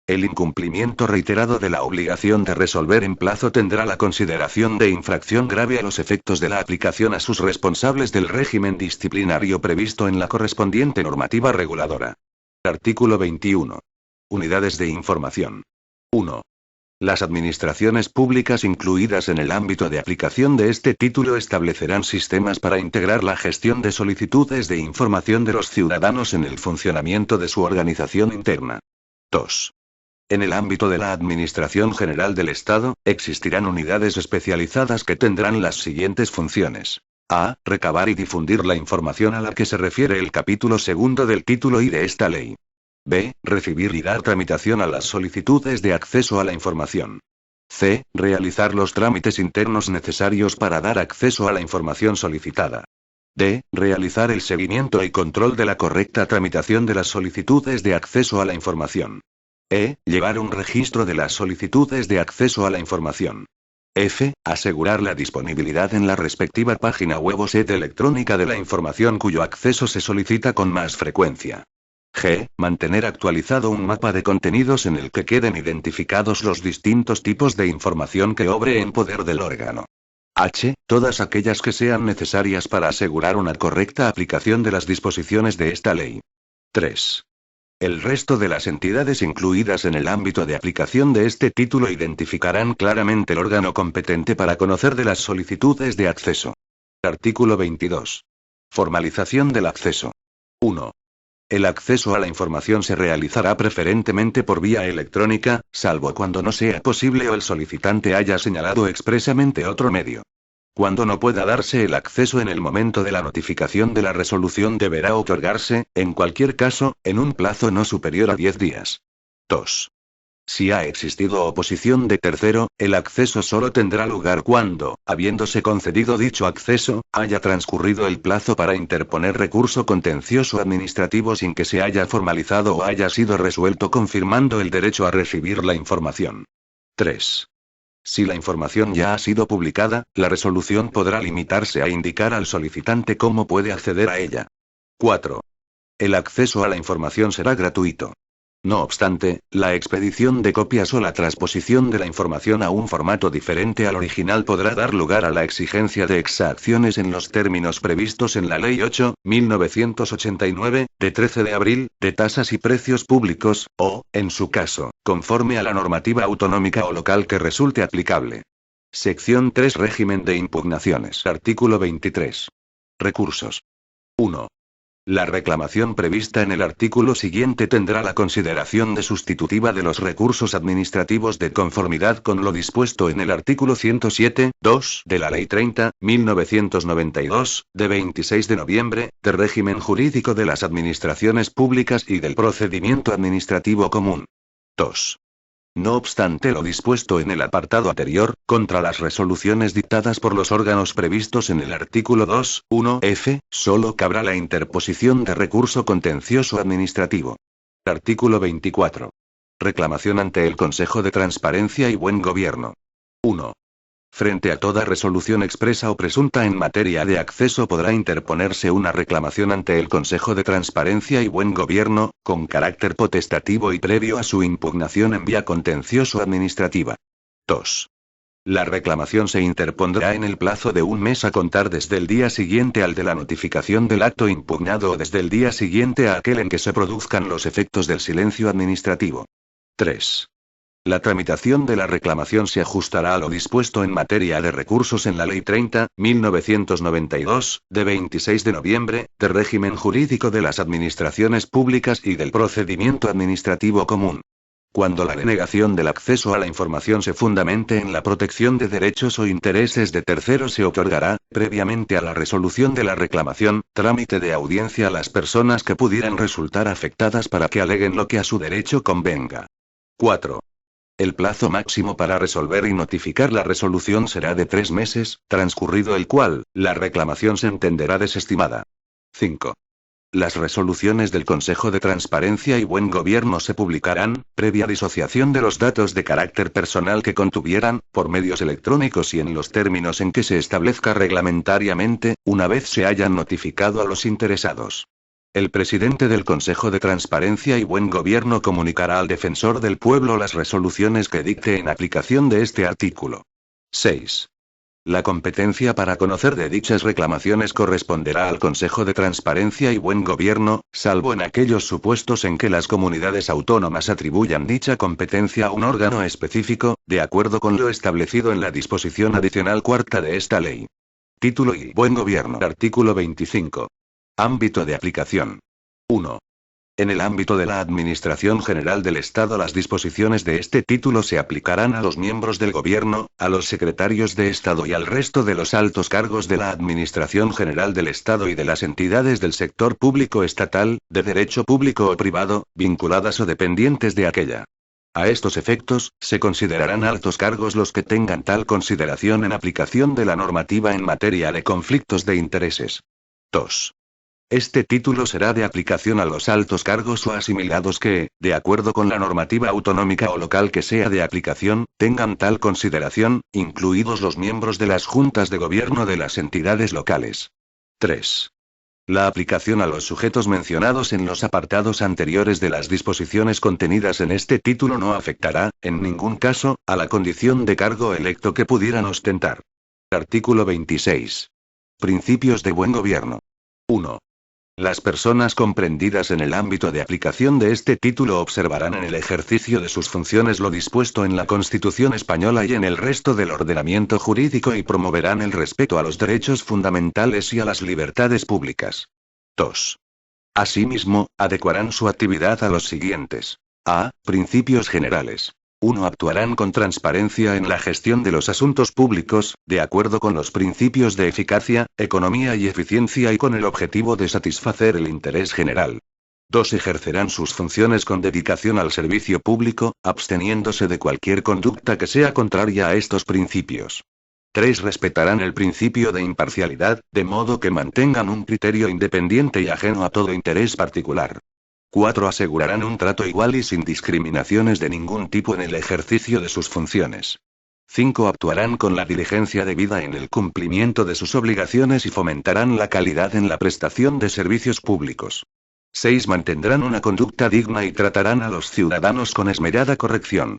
El incumplimiento reiterado de la obligación de resolver en plazo tendrá la consideración de infracción grave a los efectos de la aplicación a sus responsables del régimen disciplinario previsto en la correspondiente normativa reguladora. Artículo 21. Unidades de información. 1. Las administraciones públicas incluidas en el ámbito de aplicación de este título establecerán sistemas para integrar la gestión de solicitudes de información de los ciudadanos en el funcionamiento de su organización interna. 2. En el ámbito de la Administración General del Estado, existirán unidades especializadas que tendrán las siguientes funciones. A. Recabar y difundir la información a la que se refiere el capítulo segundo del título I de esta ley. B. Recibir y dar tramitación a las solicitudes de acceso a la información. C. Realizar los trámites internos necesarios para dar acceso a la información solicitada. D. Realizar el seguimiento y control de la correcta tramitación de las solicitudes de acceso a la información. E. Llevar un registro de las solicitudes de acceso a la información. F. Asegurar la disponibilidad en la respectiva página web o sede electrónica de la información cuyo acceso se solicita con más frecuencia. G. Mantener actualizado un mapa de contenidos en el que queden identificados los distintos tipos de información que obre en poder del órgano. H. Todas aquellas que sean necesarias para asegurar una correcta aplicación de las disposiciones de esta ley. 3. El resto de las entidades incluidas en el ámbito de aplicación de este título identificarán claramente el órgano competente para conocer de las solicitudes de acceso. Artículo 22. Formalización del acceso. 1. El acceso a la información se realizará preferentemente por vía electrónica, salvo cuando no sea posible o el solicitante haya señalado expresamente otro medio. Cuando no pueda darse el acceso en el momento de la notificación de la resolución deberá otorgarse, en cualquier caso, en un plazo no superior a 10 días. 2. Si ha existido oposición de tercero, el acceso solo tendrá lugar cuando, habiéndose concedido dicho acceso, haya transcurrido el plazo para interponer recurso contencioso administrativo sin que se haya formalizado o haya sido resuelto confirmando el derecho a recibir la información. 3. Si la información ya ha sido publicada, la resolución podrá limitarse a indicar al solicitante cómo puede acceder a ella. 4. El acceso a la información será gratuito. No obstante, la expedición de copias o la transposición de la información a un formato diferente al original podrá dar lugar a la exigencia de exacciones en los términos previstos en la Ley 8.1989, de 13 de abril, de tasas y precios públicos, o, en su caso, conforme a la normativa autonómica o local que resulte aplicable. Sección 3. Régimen de impugnaciones. Artículo 23. Recursos. 1. La reclamación prevista en el artículo siguiente tendrá la consideración de sustitutiva de los recursos administrativos de conformidad con lo dispuesto en el artículo 107.2 de la Ley 30.1992, de 26 de noviembre, de régimen jurídico de las administraciones públicas y del procedimiento administrativo común. 2. No obstante lo dispuesto en el apartado anterior, contra las resoluciones dictadas por los órganos previstos en el artículo 2.1f, solo cabrá la interposición de recurso contencioso administrativo. Artículo 24. Reclamación ante el Consejo de Transparencia y Buen Gobierno. 1. Frente a toda resolución expresa o presunta en materia de acceso podrá interponerse una reclamación ante el Consejo de Transparencia y Buen Gobierno, con carácter potestativo y previo a su impugnación en vía contencioso administrativa. 2. La reclamación se interpondrá en el plazo de un mes a contar desde el día siguiente al de la notificación del acto impugnado o desde el día siguiente a aquel en que se produzcan los efectos del silencio administrativo. 3. La tramitación de la reclamación se ajustará a lo dispuesto en materia de recursos en la Ley 30.1992, de 26 de noviembre, de régimen jurídico de las administraciones públicas y del procedimiento administrativo común. Cuando la denegación del acceso a la información se fundamente en la protección de derechos o intereses de terceros se otorgará, previamente a la resolución de la reclamación, trámite de audiencia a las personas que pudieran resultar afectadas para que aleguen lo que a su derecho convenga. 4. El plazo máximo para resolver y notificar la resolución será de 3 meses, transcurrido el cual, la reclamación se entenderá desestimada. 5. Las resoluciones del Consejo de Transparencia y Buen Gobierno se publicarán, previa disociación de los datos de carácter personal que contuvieran, por medios electrónicos y en los términos en que se establezca reglamentariamente, una vez se hayan notificado a los interesados. El presidente del Consejo de Transparencia y Buen Gobierno comunicará al defensor del pueblo las resoluciones que dicte en aplicación de este artículo. 6. La competencia para conocer de dichas reclamaciones corresponderá al Consejo de Transparencia y Buen Gobierno, salvo en aquellos supuestos en que las comunidades autónomas atribuyan dicha competencia a un órgano específico, de acuerdo con lo establecido en la disposición adicional cuarta de esta ley. Título y Buen Gobierno. Artículo 25. Ámbito de aplicación. 1. En el ámbito de la Administración General del Estado, las disposiciones de este título se aplicarán a los miembros del Gobierno, a los secretarios de Estado y al resto de los altos cargos de la Administración General del Estado y de las entidades del sector público estatal, de derecho público o privado, vinculadas o dependientes de aquella. A estos efectos, se considerarán altos cargos los que tengan tal consideración en aplicación de la normativa en materia de conflictos de intereses. 2. Este título será de aplicación a los altos cargos o asimilados que, de acuerdo con la normativa autonómica o local que sea de aplicación, tengan tal consideración, incluidos los miembros de las juntas de gobierno de las entidades locales. 3. La aplicación a los sujetos mencionados en los apartados anteriores de las disposiciones contenidas en este título no afectará, en ningún caso, a la condición de cargo electo que pudieran ostentar. Artículo 26. Principios de buen gobierno. 1. Las personas comprendidas en el ámbito de aplicación de este título observarán en el ejercicio de sus funciones lo dispuesto en la Constitución española y en el resto del ordenamiento jurídico y promoverán el respeto a los derechos fundamentales y a las libertades públicas. 2. Asimismo, adecuarán su actividad a los siguientes. A. Principios generales. 1. Actuarán con transparencia en la gestión de los asuntos públicos, de acuerdo con los principios de eficacia, economía y eficiencia y con el objetivo de satisfacer el interés general. 2. Ejercerán sus funciones con dedicación al servicio público, absteniéndose de cualquier conducta que sea contraria a estos principios. 3. Respetarán el principio de imparcialidad, de modo que mantengan un criterio independiente y ajeno a todo interés particular. 4. Asegurarán un trato igual y sin discriminaciones de ningún tipo en el ejercicio de sus funciones. 5. Actuarán con la diligencia debida en el cumplimiento de sus obligaciones y fomentarán la calidad en la prestación de servicios públicos. 6. Mantendrán una conducta digna y tratarán a los ciudadanos con esmerada corrección.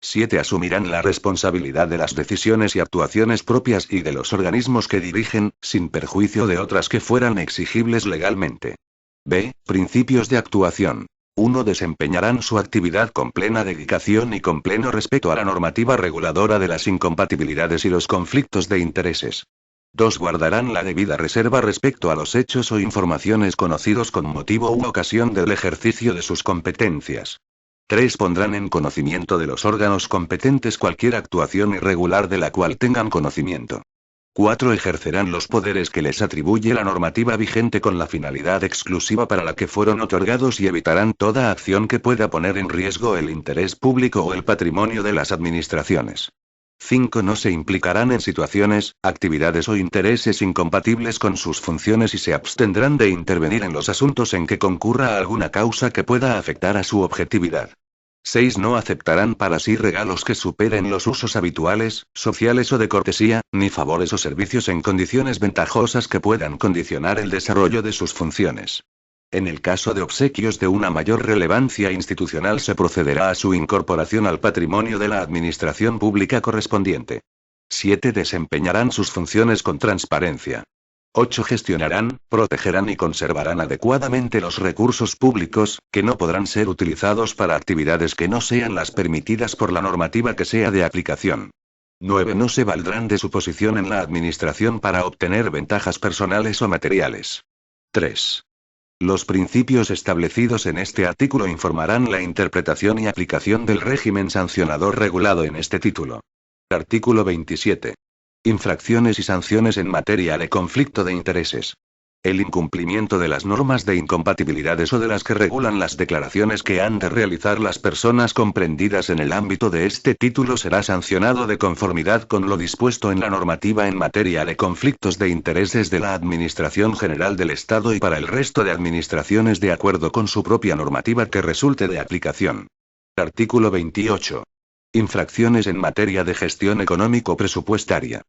7. Asumirán la responsabilidad de las decisiones y actuaciones propias y de los organismos que dirigen, sin perjuicio de otras que fueran exigibles legalmente. B. Principios de actuación. 1. Desempeñarán su actividad con plena dedicación y con pleno respeto a la normativa reguladora de las incompatibilidades y los conflictos de intereses. 2. Guardarán la debida reserva respecto a los hechos o informaciones conocidos con motivo u ocasión del ejercicio de sus competencias. 3. Pondrán en conocimiento de los órganos competentes cualquier actuación irregular de la cual tengan conocimiento. 4. Ejercerán los poderes que les atribuye la normativa vigente con la finalidad exclusiva para la que fueron otorgados y evitarán toda acción que pueda poner en riesgo el interés público o el patrimonio de las administraciones. 5. No se implicarán en situaciones, actividades o intereses incompatibles con sus funciones y se abstendrán de intervenir en los asuntos en que concurra alguna causa que pueda afectar a su objetividad. 6. No aceptarán para sí regalos que superen los usos habituales, sociales o de cortesía, ni favores o servicios en condiciones ventajosas que puedan condicionar el desarrollo de sus funciones. En el caso de obsequios de una mayor relevancia institucional se procederá a su incorporación al patrimonio de la administración pública correspondiente. 7. Desempeñarán sus funciones con transparencia. 8. Gestionarán, protegerán y conservarán adecuadamente los recursos públicos, que no podrán ser utilizados para actividades que no sean las permitidas por la normativa que sea de aplicación. 9. No se valdrán de su posición en la administración para obtener ventajas personales o materiales. 3. Los principios establecidos en este artículo informarán la interpretación y aplicación del régimen sancionador regulado en este título. Artículo 27. Infracciones y sanciones en materia de conflicto de intereses. El incumplimiento de las normas de incompatibilidades o de las que regulan las declaraciones que han de realizar las personas comprendidas en el ámbito de este título será sancionado de conformidad con lo dispuesto en la normativa en materia de conflictos de intereses de la Administración General del Estado y para el resto de administraciones de acuerdo con su propia normativa que resulte de aplicación. Artículo 28. Infracciones en materia de gestión económico-presupuestaria.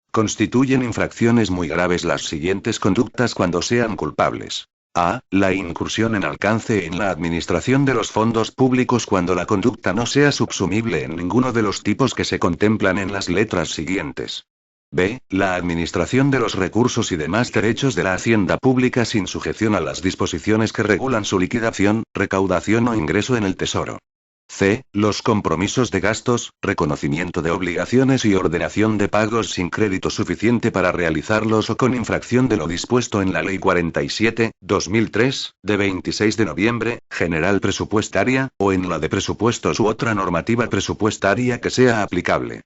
Constituyen infracciones muy graves las siguientes conductas cuando sean culpables. A. La incursión en alcance en la administración de los fondos públicos cuando la conducta no sea subsumible en ninguno de los tipos que se contemplan en las letras siguientes. B. La administración de los recursos y demás derechos de la hacienda pública sin sujeción a las disposiciones que regulan su liquidación, recaudación o ingreso en el Tesoro. C. Los compromisos de gastos, reconocimiento de obligaciones y ordenación de pagos sin crédito suficiente para realizarlos o con infracción de lo dispuesto en la Ley 47/2003, de 26 de noviembre, general presupuestaria, o en la de presupuestos u otra normativa presupuestaria que sea aplicable.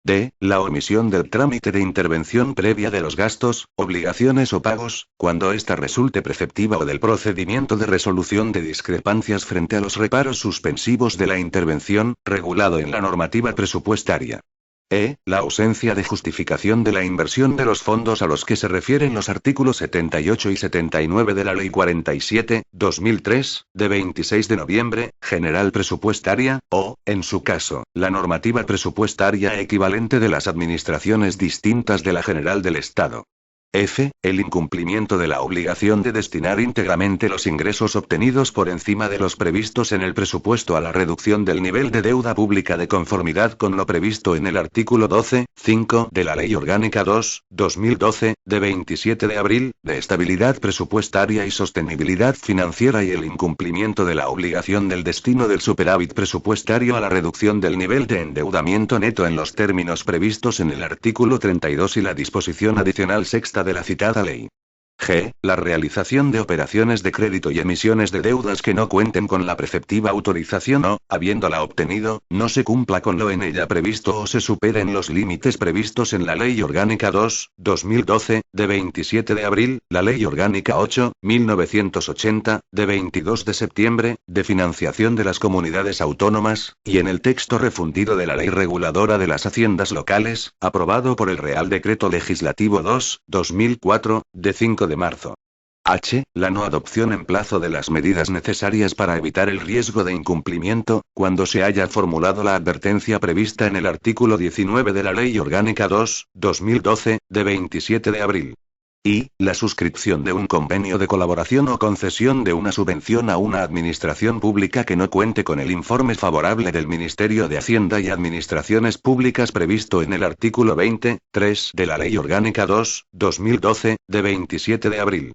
D. La omisión del trámite de intervención previa de los gastos, obligaciones o pagos, cuando ésta resulte preceptiva o del procedimiento de resolución de discrepancias frente a los reparos suspensivos de la intervención, regulado en la normativa presupuestaria. La ausencia de justificación de la inversión de los fondos a los que se refieren los artículos 78 y 79 de la Ley 47/2003, de 26 de noviembre, general presupuestaria, o, en su caso, la normativa presupuestaria equivalente de las administraciones distintas de la General del Estado. El incumplimiento de la obligación de destinar íntegramente los ingresos obtenidos por encima de los previstos en el presupuesto a la reducción del nivel de deuda pública de conformidad con lo previsto en el artículo 12.5 de la Ley Orgánica 2/2012, de 27 de abril, de estabilidad presupuestaria y sostenibilidad financiera y el incumplimiento de la obligación del destino del superávit presupuestario a la reducción del nivel de endeudamiento neto en los términos previstos en el artículo 32 y la disposición adicional sexta de la citada ley. La realización de operaciones de crédito y emisiones de deudas que no cuenten con la preceptiva autorización o, habiéndola obtenido, no se cumpla con lo en ella previsto o se superen los límites previstos en la Ley Orgánica 2/2012, de 27 de abril, la Ley Orgánica 8/1980, de 22 de septiembre, de financiación de las comunidades autónomas, y en el texto refundido de la Ley Reguladora de las Haciendas Locales, aprobado por el Real Decreto Legislativo 2/2004, de 5 de marzo. La no adopción en plazo de las medidas necesarias para evitar el riesgo de incumplimiento, cuando se haya formulado la advertencia prevista en el artículo 19 de la Ley Orgánica 2/2012, de 27 de abril. La suscripción de un convenio de colaboración o concesión de una subvención a una administración pública que no cuente con el informe favorable del Ministerio de Hacienda y Administraciones Públicas previsto en el artículo 20.3 de la Ley Orgánica 2/2012, de 27 de abril.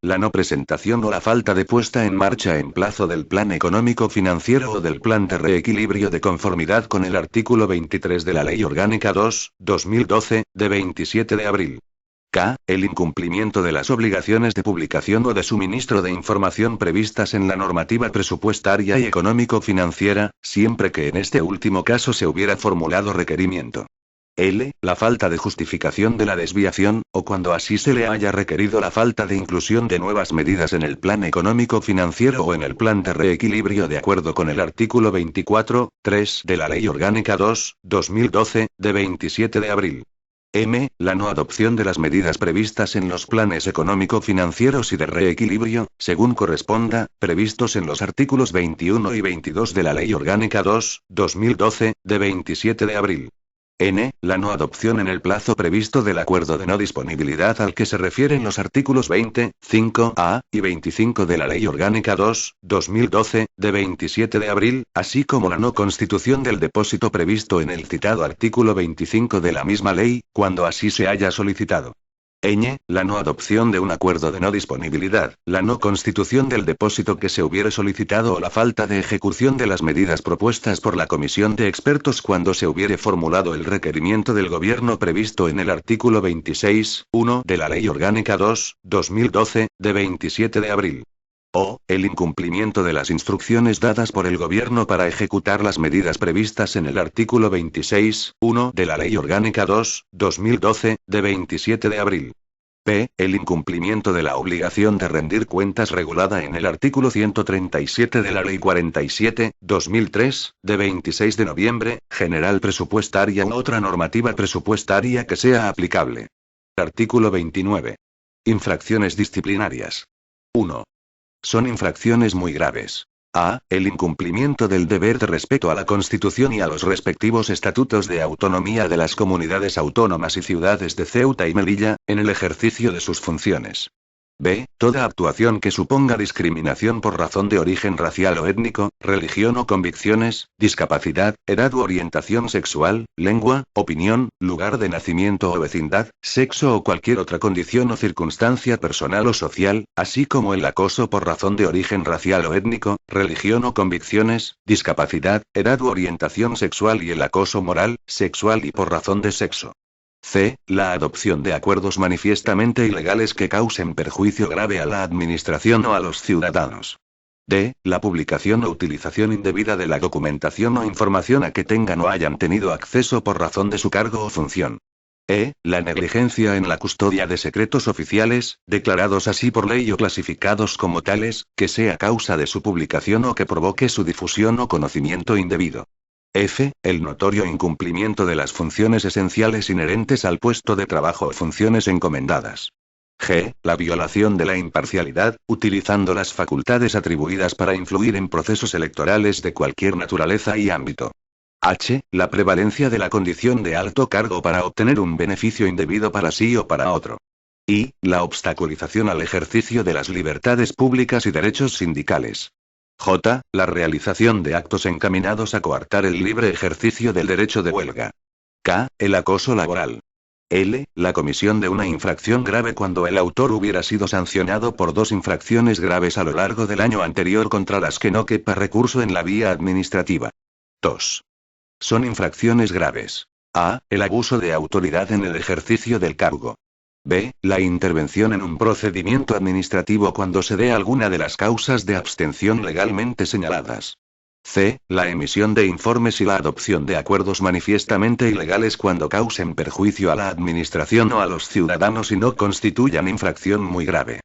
La no presentación o la falta de puesta en marcha en plazo del Plan Económico Financiero o del Plan de Reequilibrio de conformidad con el artículo 23 de la Ley Orgánica 2/2012, de 27 de abril. El incumplimiento de las obligaciones de publicación o de suministro de información previstas en la normativa presupuestaria y económico-financiera, siempre que en este último caso se hubiera formulado requerimiento. La falta de justificación de la desviación, o cuando así se le haya requerido la falta de inclusión de nuevas medidas en el plan económico-financiero o en el plan de reequilibrio de acuerdo con el artículo 24.3 de la Ley Orgánica 2/2012, de 27 de abril. La no adopción de las medidas previstas en los planes económico-financieros y de reequilibrio, según corresponda, previstos en los artículos 21 y 22 de la Ley Orgánica 2/2012, de 27 de abril. La no adopción en el plazo previsto del acuerdo de no disponibilidad al que se refieren los artículos 20.5a y 25 de la Ley Orgánica 2/2012, de 27 de abril, así como la no constitución del depósito previsto en el citado artículo 25 de la misma ley, cuando así se haya solicitado. La no adopción de un acuerdo de no disponibilidad, la no constitución del depósito que se hubiere solicitado o la falta de ejecución de las medidas propuestas por la comisión de expertos cuando se hubiere formulado el requerimiento del Gobierno previsto en el artículo 26.1 de la Ley Orgánica 2/2012, de 27 de abril. El incumplimiento de las instrucciones dadas por el Gobierno para ejecutar las medidas previstas en el artículo 26.1 de la Ley Orgánica 2/2012, de 27 de abril. El incumplimiento de la obligación de rendir cuentas regulada en el artículo 137 de la Ley 47/2003, de 26 de noviembre, general presupuestaria u otra normativa presupuestaria que sea aplicable. Artículo 29. Infracciones disciplinarias. 1. Son infracciones muy graves. El incumplimiento del deber de respeto a la Constitución y a los respectivos estatutos de autonomía de las comunidades autónomas y ciudades de Ceuta y Melilla, en el ejercicio de sus funciones. Toda actuación que suponga discriminación por razón de origen racial o étnico, religión o convicciones, discapacidad, edad u orientación sexual, lengua, opinión, lugar de nacimiento o vecindad, sexo o cualquier otra condición o circunstancia personal o social, así como el acoso por razón de origen racial o étnico, religión o convicciones, discapacidad, edad u orientación sexual y el acoso moral, sexual y por razón de sexo. La adopción de acuerdos manifiestamente ilegales que causen perjuicio grave a la administración o a los ciudadanos. La publicación o utilización indebida de la documentación o información a que tengan o hayan tenido acceso por razón de su cargo o función. La negligencia en la custodia de secretos oficiales, declarados así por ley o clasificados como tales, que sea causa de su publicación o que provoque su difusión o conocimiento indebido. F. El notorio incumplimiento de las funciones esenciales inherentes al puesto de trabajo o funciones encomendadas. G. La violación de la imparcialidad, utilizando las facultades atribuidas para influir en procesos electorales de cualquier naturaleza y ámbito. H. La prevalencia de la condición de alto cargo para obtener un beneficio indebido para sí o para otro. I. La obstaculización al ejercicio de las libertades públicas y derechos sindicales. J. La realización de actos encaminados a coartar el libre ejercicio del derecho de huelga. K. El acoso laboral. L. La comisión de una infracción grave cuando el autor hubiera sido sancionado por 2 infracciones graves a lo largo del año anterior contra las que no quepa recurso en la vía administrativa. 2. Son infracciones graves. A. El abuso de autoridad en el ejercicio del cargo. B. La intervención en un procedimiento administrativo cuando se dé alguna de las causas de abstención legalmente señaladas. C. La emisión de informes y la adopción de acuerdos manifiestamente ilegales cuando causen perjuicio a la administración o a los ciudadanos y no constituyan infracción muy grave.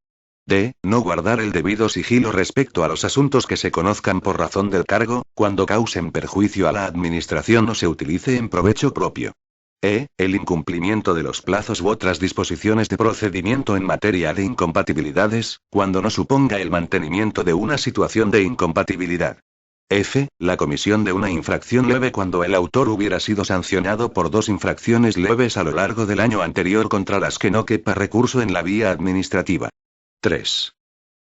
D. No guardar el debido sigilo respecto a los asuntos que se conozcan por razón del cargo, cuando causen perjuicio a la administración o se utilice en provecho propio. E. El incumplimiento de los plazos u otras disposiciones de procedimiento en materia de incompatibilidades, cuando no suponga el mantenimiento de una situación de incompatibilidad. F. La comisión de una infracción leve cuando el autor hubiera sido sancionado por 2 infracciones leves a lo largo del año anterior contra las que no quepa recurso en la vía administrativa. 3.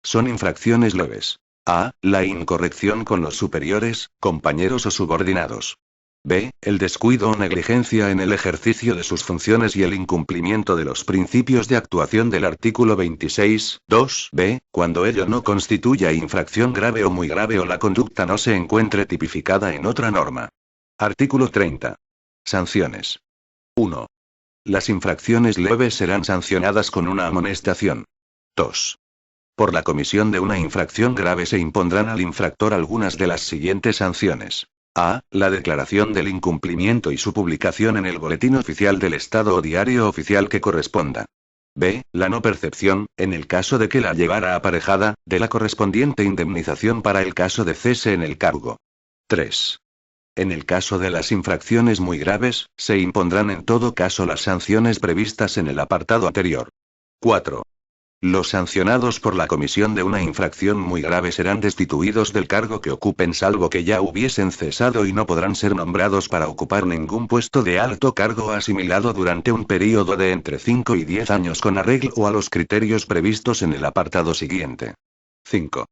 Son infracciones leves. A. La incorrección con los superiores, compañeros o subordinados. B. El descuido o negligencia en el ejercicio de sus funciones y el incumplimiento de los principios de actuación del artículo 26, 2 b, cuando ello no constituya infracción grave o muy grave o la conducta no se encuentre tipificada en otra norma. Artículo 30. Sanciones. 1. Las infracciones leves serán sancionadas con una amonestación. 2. Por la comisión de una infracción grave se impondrán al infractor algunas de las siguientes sanciones. A. La declaración del incumplimiento y su publicación en el Boletín Oficial del Estado o diario oficial que corresponda. B. La no percepción, en el caso de que la llevara aparejada, de la correspondiente indemnización para el caso de cese en el cargo. 3. En el caso de las infracciones muy graves, se impondrán en todo caso las sanciones previstas en el apartado anterior. 4. Los sancionados por la comisión de una infracción muy grave serán destituidos del cargo que ocupen salvo que ya hubiesen cesado y no podrán ser nombrados para ocupar ningún puesto de alto cargo asimilado durante un período de entre 5 y 10 años con arreglo a los criterios previstos en el apartado siguiente. 5.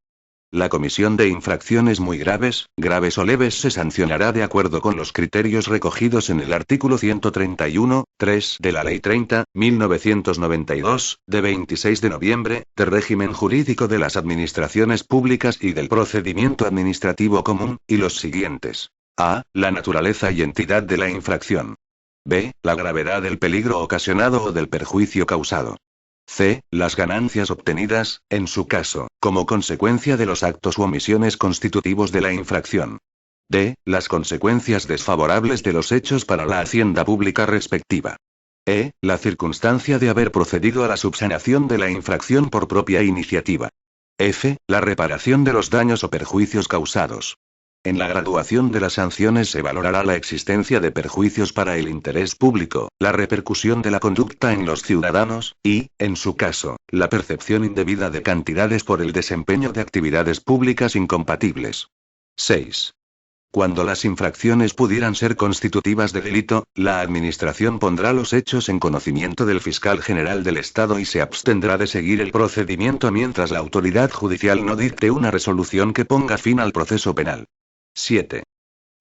La comisión de infracciones muy graves, graves o leves se sancionará de acuerdo con los criterios recogidos en el artículo 131, 3 de la Ley 30, 1992, de 26 de noviembre, de régimen jurídico de las administraciones públicas y del procedimiento administrativo común, y los siguientes. A. La naturaleza y entidad de la infracción. B. La gravedad del peligro ocasionado o del perjuicio causado. C. Las ganancias obtenidas, en su caso, como consecuencia de los actos u omisiones constitutivos de la infracción. D. Las consecuencias desfavorables de los hechos para la hacienda pública respectiva. E. La circunstancia de haber procedido a la subsanación de la infracción por propia iniciativa. F. La reparación de los daños o perjuicios causados. En la graduación de las sanciones se valorará la existencia de perjuicios para el interés público, la repercusión de la conducta en los ciudadanos, y, en su caso, la percepción indebida de cantidades por el desempeño de actividades públicas incompatibles. 6. Cuando las infracciones pudieran ser constitutivas de delito, la Administración pondrá los hechos en conocimiento del Fiscal General del Estado y se abstendrá de seguir el procedimiento mientras la autoridad judicial no dicte una resolución que ponga fin al proceso penal. 7.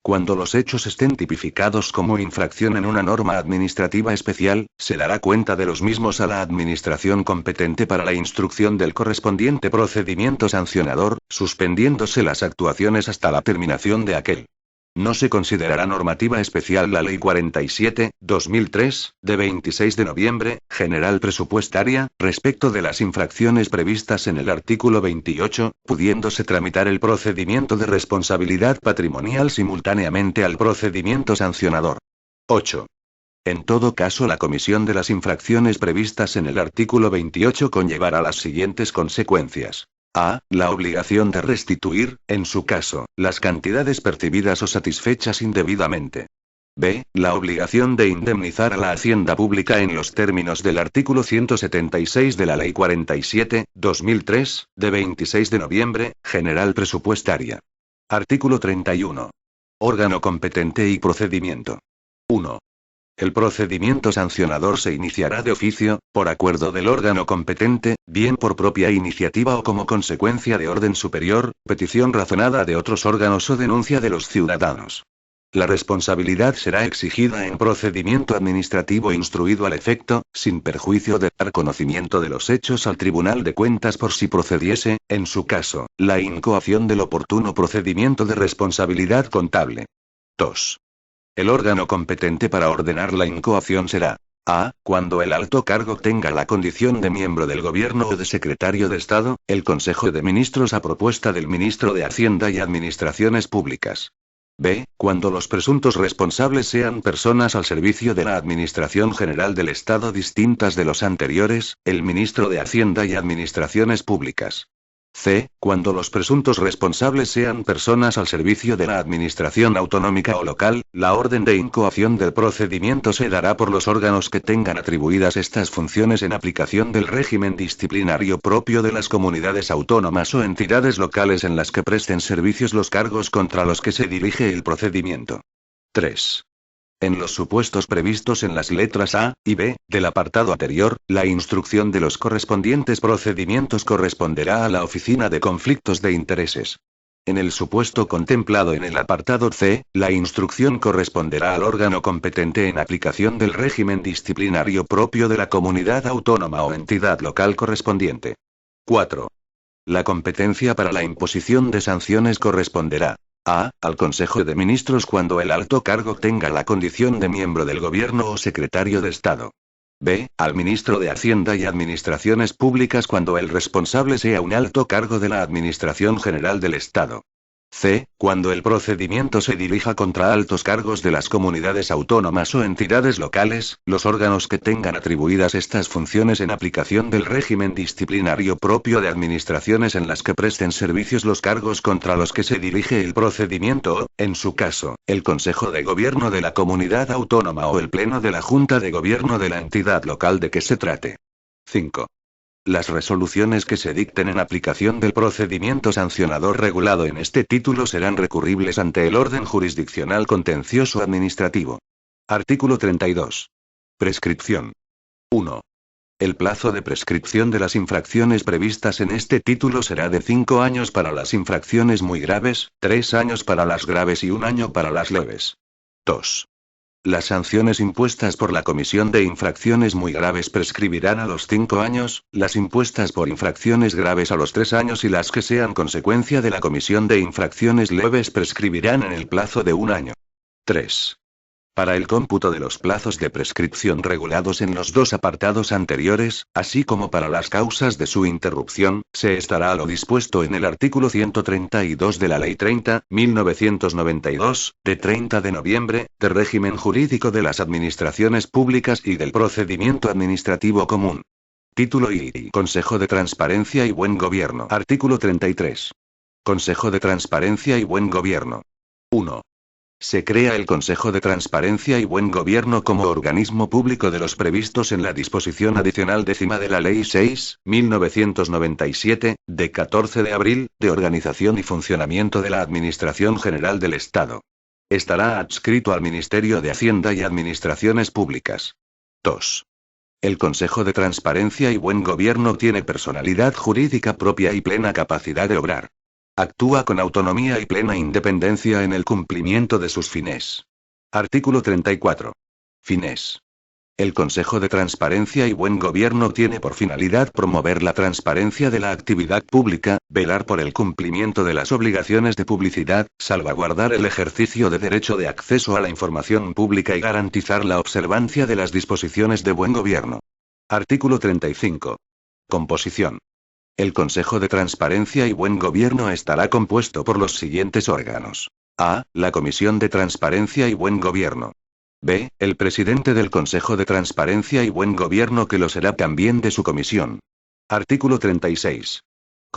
Cuando los hechos estén tipificados como infracción en una norma administrativa especial, se dará cuenta de los mismos a la Administración competente para la instrucción del correspondiente procedimiento sancionador, suspendiéndose las actuaciones hasta la terminación de aquel. No se considerará normativa especial la Ley 47/2003, de 26 de noviembre, general presupuestaria, respecto de las infracciones previstas en el artículo 28, pudiéndose tramitar el procedimiento de responsabilidad patrimonial simultáneamente al procedimiento sancionador. 8. En todo caso, la comisión de las infracciones previstas en el artículo 28 conllevará las siguientes consecuencias. A. La obligación de restituir, en su caso, las cantidades percibidas o satisfechas indebidamente. B. La obligación de indemnizar a la hacienda pública en los términos del artículo 176 de la Ley 47/2003, de 26 de noviembre, General Presupuestaria. Artículo 31. Órgano competente y procedimiento. 1. El procedimiento sancionador se iniciará de oficio, por acuerdo del órgano competente, bien por propia iniciativa o como consecuencia de orden superior, petición razonada de otros órganos o denuncia de los ciudadanos. La responsabilidad será exigida en procedimiento administrativo instruido al efecto, sin perjuicio de dar conocimiento de los hechos al Tribunal de Cuentas por si procediese, en su caso, la incoación del oportuno procedimiento de responsabilidad contable. 2. El órgano competente para ordenar la incoación será: A. Cuando el alto cargo tenga la condición de miembro del Gobierno o de secretario de Estado, el Consejo de Ministros a propuesta del Ministro de Hacienda y Administraciones Públicas. B. Cuando los presuntos responsables sean personas al servicio de la Administración General del Estado distintas de los anteriores, el Ministro de Hacienda y Administraciones Públicas. C. Cuando los presuntos responsables sean personas al servicio de la Administración autonómica o local, la orden de incoación del procedimiento se dará por los órganos que tengan atribuidas estas funciones en aplicación del régimen disciplinario propio de las comunidades autónomas o entidades locales en las que presten servicios los cargos contra los que se dirige el procedimiento. 3. En los supuestos previstos en las letras A y B del apartado anterior, la instrucción de los correspondientes procedimientos corresponderá a la Oficina de Conflictos de Intereses. En el supuesto contemplado en el apartado C, la instrucción corresponderá al órgano competente en aplicación del régimen disciplinario propio de la comunidad autónoma o entidad local correspondiente. 4. La competencia para la imposición de sanciones corresponderá: A. Al Consejo de Ministros cuando el alto cargo tenga la condición de miembro del Gobierno o secretario de Estado. B. Al Ministro de Hacienda y Administraciones Públicas cuando el responsable sea un alto cargo de la Administración General del Estado. C. Cuando el procedimiento se dirija contra altos cargos de las comunidades autónomas o entidades locales, los órganos que tengan atribuidas estas funciones en aplicación del régimen disciplinario propio de administraciones en las que presten servicios los cargos contra los que se dirige el procedimiento o, en su caso, el Consejo de Gobierno de la comunidad autónoma o el Pleno de la Junta de Gobierno de la entidad local de que se trate. 5. Las resoluciones que se dicten en aplicación del procedimiento sancionador regulado en este título serán recurribles ante el orden jurisdiccional contencioso administrativo. Artículo 32. Prescripción. 1. El plazo de prescripción de las infracciones previstas en este título será de 5 años para las infracciones muy graves, 3 años para las graves y 1 año para las leves. 2. Las sanciones impuestas por la Comisión de Infracciones Muy Graves prescribirán a los 5 años, las impuestas por infracciones graves a los 3 años y las que sean consecuencia de la Comisión de Infracciones Leves prescribirán en el plazo de 1 año. 3. Para el cómputo de los plazos de prescripción regulados en los dos apartados anteriores, así como para las causas de su interrupción, se estará a lo dispuesto en el artículo 132 de la Ley 30/1992, de 30 de noviembre, de régimen jurídico de las administraciones públicas y del procedimiento administrativo común. Título I. Consejo de Transparencia y Buen Gobierno. Artículo 33. Consejo de Transparencia y Buen Gobierno. 1. Se crea el Consejo de Transparencia y Buen Gobierno como organismo público de los previstos en la disposición adicional 10ª de la Ley 6/1997, de 14 de abril, de organización y funcionamiento de la Administración General del Estado. Estará adscrito al Ministerio de Hacienda y Administraciones Públicas. 2. El Consejo de Transparencia y Buen Gobierno tiene personalidad jurídica propia y plena capacidad de obrar. Actúa con autonomía y plena independencia en el cumplimiento de sus fines. Artículo 34. Fines. El Consejo de Transparencia y Buen Gobierno tiene por finalidad promover la transparencia de la actividad pública, velar por el cumplimiento de las obligaciones de publicidad, salvaguardar el ejercicio de derecho de acceso a la información pública y garantizar la observancia de las disposiciones de buen gobierno. Artículo 35. Composición. El Consejo de Transparencia y Buen Gobierno estará compuesto por los siguientes órganos. A. La Comisión de Transparencia y Buen Gobierno. B. El presidente del Consejo de Transparencia y Buen Gobierno que lo será también de su comisión. Artículo 36.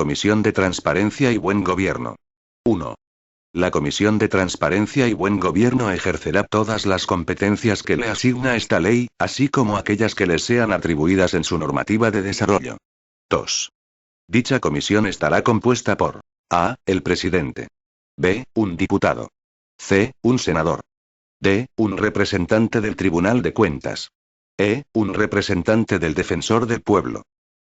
Comisión de Transparencia y Buen Gobierno. 1. La Comisión de Transparencia y Buen Gobierno ejercerá todas las competencias que le asigna esta ley, así como aquellas que le sean atribuidas en su normativa de desarrollo. 2. Dicha comisión estará compuesta por A. El presidente. B. Un diputado. C. Un senador. D. Un representante del Tribunal de Cuentas. E. Un representante del Defensor del Pueblo.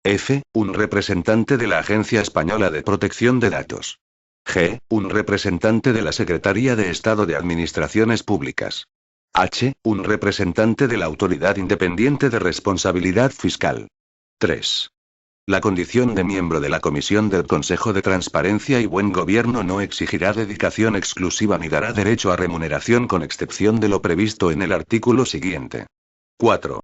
F. Un representante de la Agencia Española de Protección de Datos. G. Un representante de la Secretaría de Estado de Administraciones Públicas. H. Un representante de la Autoridad Independiente de Responsabilidad Fiscal. 3. La condición de miembro de la Comisión del Consejo de Transparencia y Buen Gobierno no exigirá dedicación exclusiva ni dará derecho a remuneración con excepción de lo previsto en el artículo siguiente. 4.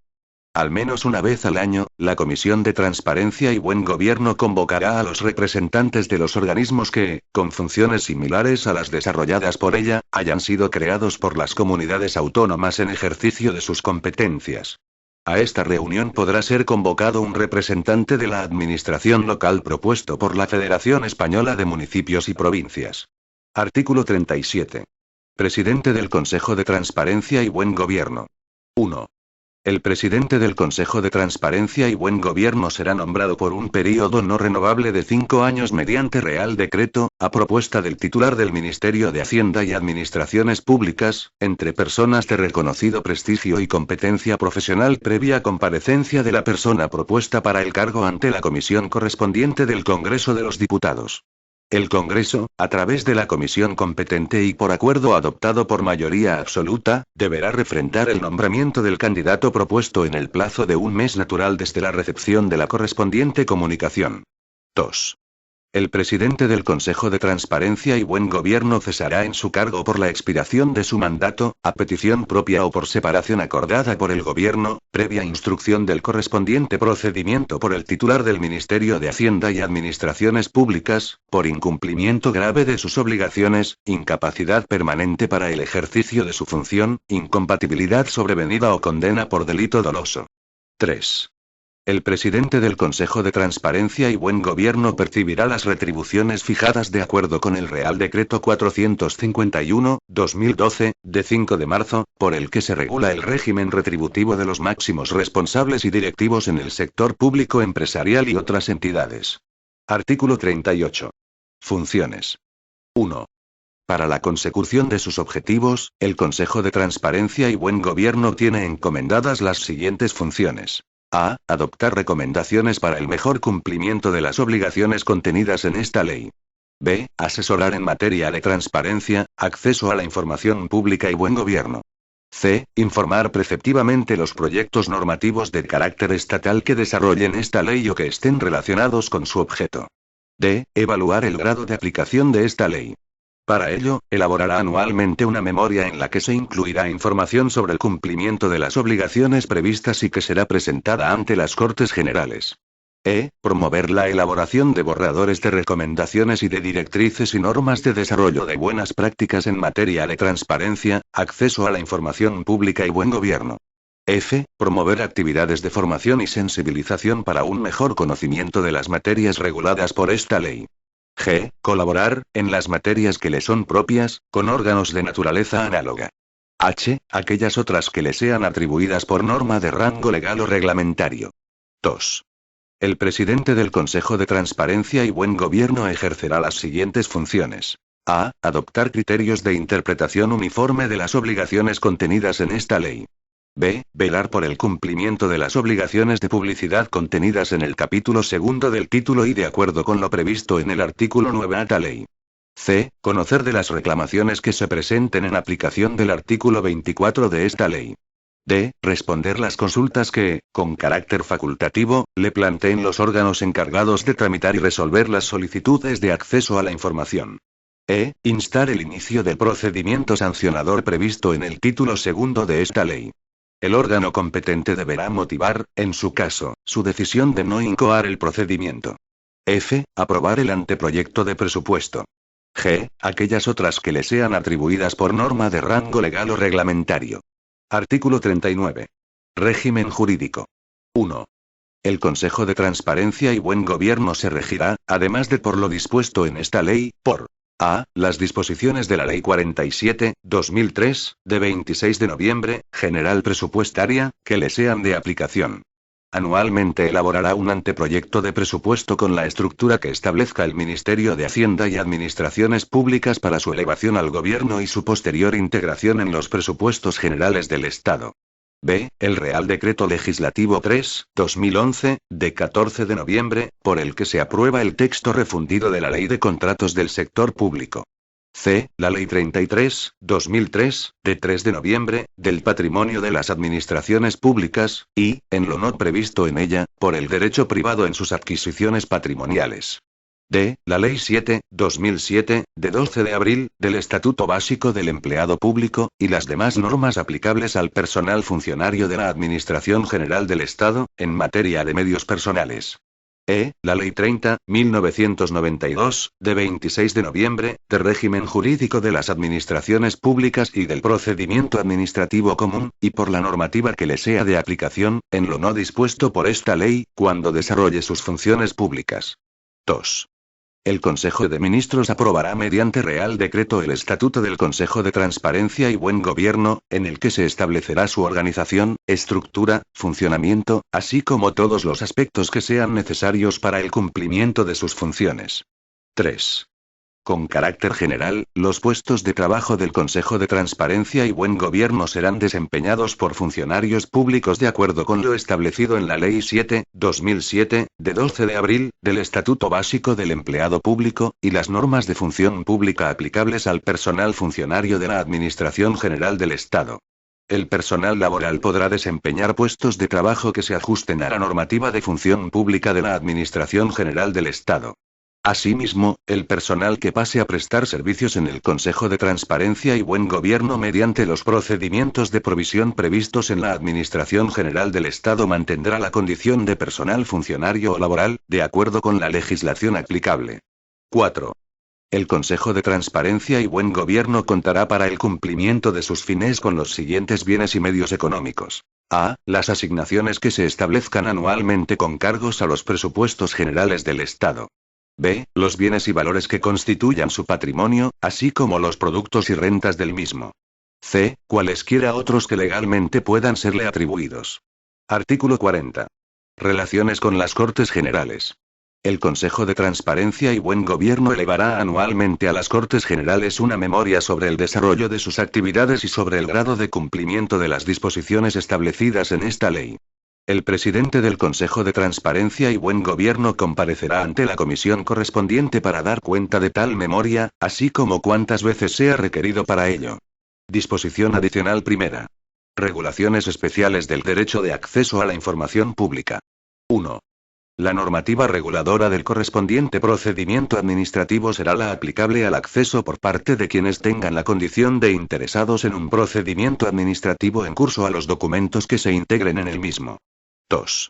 Al menos una vez al año, la Comisión de Transparencia y Buen Gobierno convocará a los representantes de los organismos que, con funciones similares a las desarrolladas por ella, hayan sido creados por las comunidades autónomas en ejercicio de sus competencias. A esta reunión podrá ser convocado un representante de la administración local propuesto por la Federación Española de Municipios y Provincias. Artículo 37. Presidente del Consejo de Transparencia y Buen Gobierno. 1. El presidente del Consejo de Transparencia y Buen Gobierno será nombrado por un período no renovable de 5 años mediante Real Decreto, a propuesta del titular del Ministerio de Hacienda y Administraciones Públicas, entre personas de reconocido prestigio y competencia profesional previa comparecencia de la persona propuesta para el cargo ante la comisión correspondiente del Congreso de los Diputados. El Congreso, a través de la comisión competente y por acuerdo adoptado por mayoría absoluta, deberá refrendar el nombramiento del candidato propuesto en el plazo de un mes natural desde la recepción de la correspondiente comunicación. 2. El presidente del Consejo de Transparencia y Buen Gobierno cesará en su cargo por la expiración de su mandato, a petición propia o por separación acordada por el Gobierno, previa instrucción del correspondiente procedimiento por el titular del Ministerio de Hacienda y Administraciones Públicas, por incumplimiento grave de sus obligaciones, incapacidad permanente para el ejercicio de su función, incompatibilidad sobrevenida o condena por delito doloso. 3. El presidente del Consejo de Transparencia y Buen Gobierno percibirá las retribuciones fijadas de acuerdo con el Real Decreto 451/2012, de 5 de marzo, por el que se regula el régimen retributivo de los máximos responsables y directivos en el sector público empresarial y otras entidades. Artículo 38. Funciones. 1. Para la consecución de sus objetivos, el Consejo de Transparencia y Buen Gobierno tiene encomendadas las siguientes funciones. A. Adoptar recomendaciones para el mejor cumplimiento de las obligaciones contenidas en esta ley. B. Asesorar en materia de transparencia, acceso a la información pública y buen gobierno. C. Informar preceptivamente los proyectos normativos de carácter estatal que desarrollen esta ley o que estén relacionados con su objeto. D. Evaluar el grado de aplicación de esta ley. Para ello, elaborará anualmente una memoria en la que se incluirá información sobre el cumplimiento de las obligaciones previstas y que será presentada ante las Cortes Generales. E. Promover la elaboración de borradores de recomendaciones y de directrices y normas de desarrollo de buenas prácticas en materia de transparencia, acceso a la información pública y buen gobierno. F. Promover actividades de formación y sensibilización para un mejor conocimiento de las materias reguladas por esta ley. G. Colaborar, en las materias que le son propias, con órganos de naturaleza análoga. H. Aquellas otras que le sean atribuidas por norma de rango legal o reglamentario. 2. El presidente del Consejo de Transparencia y Buen Gobierno ejercerá las siguientes funciones. A. Adoptar criterios de interpretación uniforme de las obligaciones contenidas en esta ley. B. Velar por el cumplimiento de las obligaciones de publicidad contenidas en el capítulo segundo del título y de acuerdo con lo previsto en el artículo 9 de esta ley. C. Conocer de las reclamaciones que se presenten en aplicación del artículo 24 de esta ley. D. Responder las consultas que, con carácter facultativo, le planteen los órganos encargados de tramitar y resolver las solicitudes de acceso a la información. E. Instar el inicio del procedimiento sancionador previsto en el título segundo de esta ley. El órgano competente deberá motivar, en su caso, su decisión de no incoar el procedimiento. F. Aprobar el anteproyecto de presupuesto. G. Aquellas otras que le sean atribuidas por norma de rango legal o reglamentario. Artículo 39. Régimen jurídico. 1. El Consejo de Transparencia y Buen Gobierno se regirá, además de por lo dispuesto en esta ley, por a. Las disposiciones de la Ley 47/2003, de 26 de noviembre, general presupuestaria, que le sean de aplicación. Anualmente elaborará un anteproyecto de presupuesto con la estructura que establezca el Ministerio de Hacienda y Administraciones Públicas para su elevación al Gobierno y su posterior integración en los presupuestos generales del Estado. B. El Real Decreto Legislativo 3/2011, de 14 de noviembre, por el que se aprueba el texto refundido de la Ley de Contratos del Sector Público. C. La Ley 33/2003, de 3 de noviembre, del Patrimonio de las Administraciones Públicas, y, en lo no previsto en ella, por el derecho privado en sus adquisiciones patrimoniales. D. La Ley 7/2007, de 12 de abril, del Estatuto Básico del Empleado Público, y las demás normas aplicables al personal funcionario de la Administración General del Estado, en materia de medios personales. E. La Ley 30/1992, de 26 de noviembre, de régimen jurídico de las administraciones públicas y del procedimiento administrativo común, y por la normativa que le sea de aplicación, en lo no dispuesto por esta ley, cuando desarrolle sus funciones públicas. 2. El Consejo de Ministros aprobará mediante Real Decreto el Estatuto del Consejo de Transparencia y Buen Gobierno, en el que se establecerá su organización, estructura, funcionamiento, así como todos los aspectos que sean necesarios para el cumplimiento de sus funciones. 3. Con carácter general, los puestos de trabajo del Consejo de Transparencia y Buen Gobierno serán desempeñados por funcionarios públicos de acuerdo con lo establecido en la Ley 7/2007, de 12 de abril, del Estatuto Básico del Empleado Público, y las normas de función pública aplicables al personal funcionario de la Administración General del Estado. El personal laboral podrá desempeñar puestos de trabajo que se ajusten a la normativa de función pública de la Administración General del Estado. Asimismo, el personal que pase a prestar servicios en el Consejo de Transparencia y Buen Gobierno mediante los procedimientos de provisión previstos en la Administración General del Estado mantendrá la condición de personal funcionario o laboral, de acuerdo con la legislación aplicable. 4. El Consejo de Transparencia y Buen Gobierno contará para el cumplimiento de sus fines con los siguientes bienes y medios económicos. A. Las asignaciones que se establezcan anualmente con cargos a los presupuestos generales del Estado. B. Los bienes y valores que constituyan su patrimonio, así como los productos y rentas del mismo. C. Cualesquiera otros que legalmente puedan serle atribuidos. Artículo 40. Relaciones con las Cortes Generales. El Consejo de Transparencia y Buen Gobierno elevará anualmente a las Cortes Generales una memoria sobre el desarrollo de sus actividades y sobre el grado de cumplimiento de las disposiciones establecidas en esta ley. El presidente del Consejo de Transparencia y Buen Gobierno comparecerá ante la comisión correspondiente para dar cuenta de tal memoria, así como cuantas veces sea requerido para ello. Disposición adicional primera. Regulaciones especiales del derecho de acceso a la información pública. 1. La normativa reguladora del correspondiente procedimiento administrativo será la aplicable al acceso por parte de quienes tengan la condición de interesados en un procedimiento administrativo en curso a los documentos que se integren en el mismo. 2.